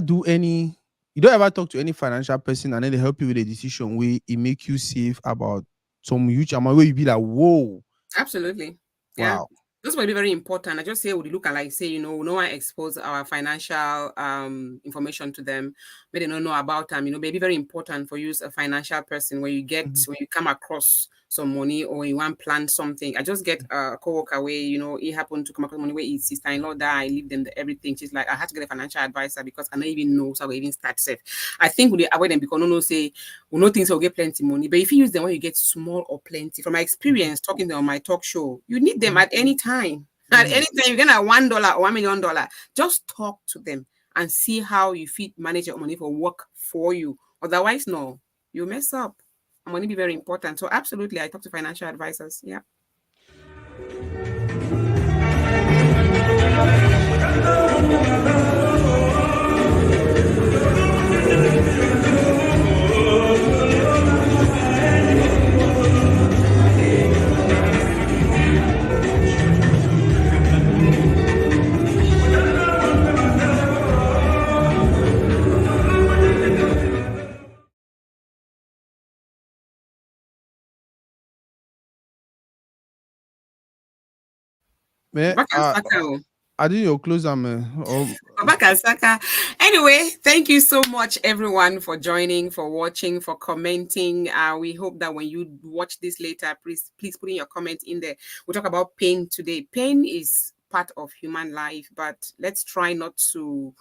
Speaker 2: talk to any financial person and then they help you with a decision where it make you save about some huge amount where you be like, whoa.
Speaker 1: Absolutely. Yeah.
Speaker 2: Wow.
Speaker 1: This will be very important. I just say would look and like say, we don't want to expose our financial information to them, but they don't know about them. Maybe very important for you as a financial person when you come across some money or you want to plan something. I just get a co-worker where, it happened to come across money where his sister-in-law died, I leave them everything. She's like, I had to get a financial advisor because I don't even know, so I will even start safe. I think we avoid them because we know things will get plenty money, but if you use them when you get small or plenty, from my experience talking to them on my talk show, you need them at any time. At any time, you're gonna $1 or $1 million. Just talk to them and see how you fit manage your money for work for you. Otherwise, no, you mess up. Money be very important. So absolutely, I talk to financial advisors. Yeah.
Speaker 2: Man,
Speaker 1: Back and Saka, oh.
Speaker 2: I did your closer, man.
Speaker 1: Back and Saka. Anyway, thank you so much, everyone, for joining, for watching, for commenting. We hope that when you watch this later, please put in your comments in there. We'll talk about pain today. Pain is part of human life, but let's try not to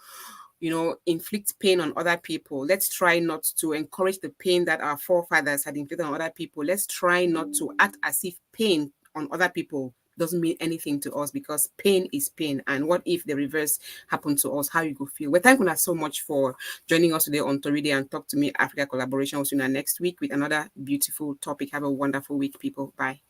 Speaker 1: inflict pain on other people. Let's try not to encourage the pain that our forefathers had inflicted on other people. Let's try not to act as if pain on other people doesn't mean anything to us, because pain is pain. And what if the reverse happened to us? How you go feel? Well, thank you so much for joining us today on Toridey and Talk to Me Africa collaboration. We'll see you next week with another beautiful topic. Have a wonderful week, people. Bye.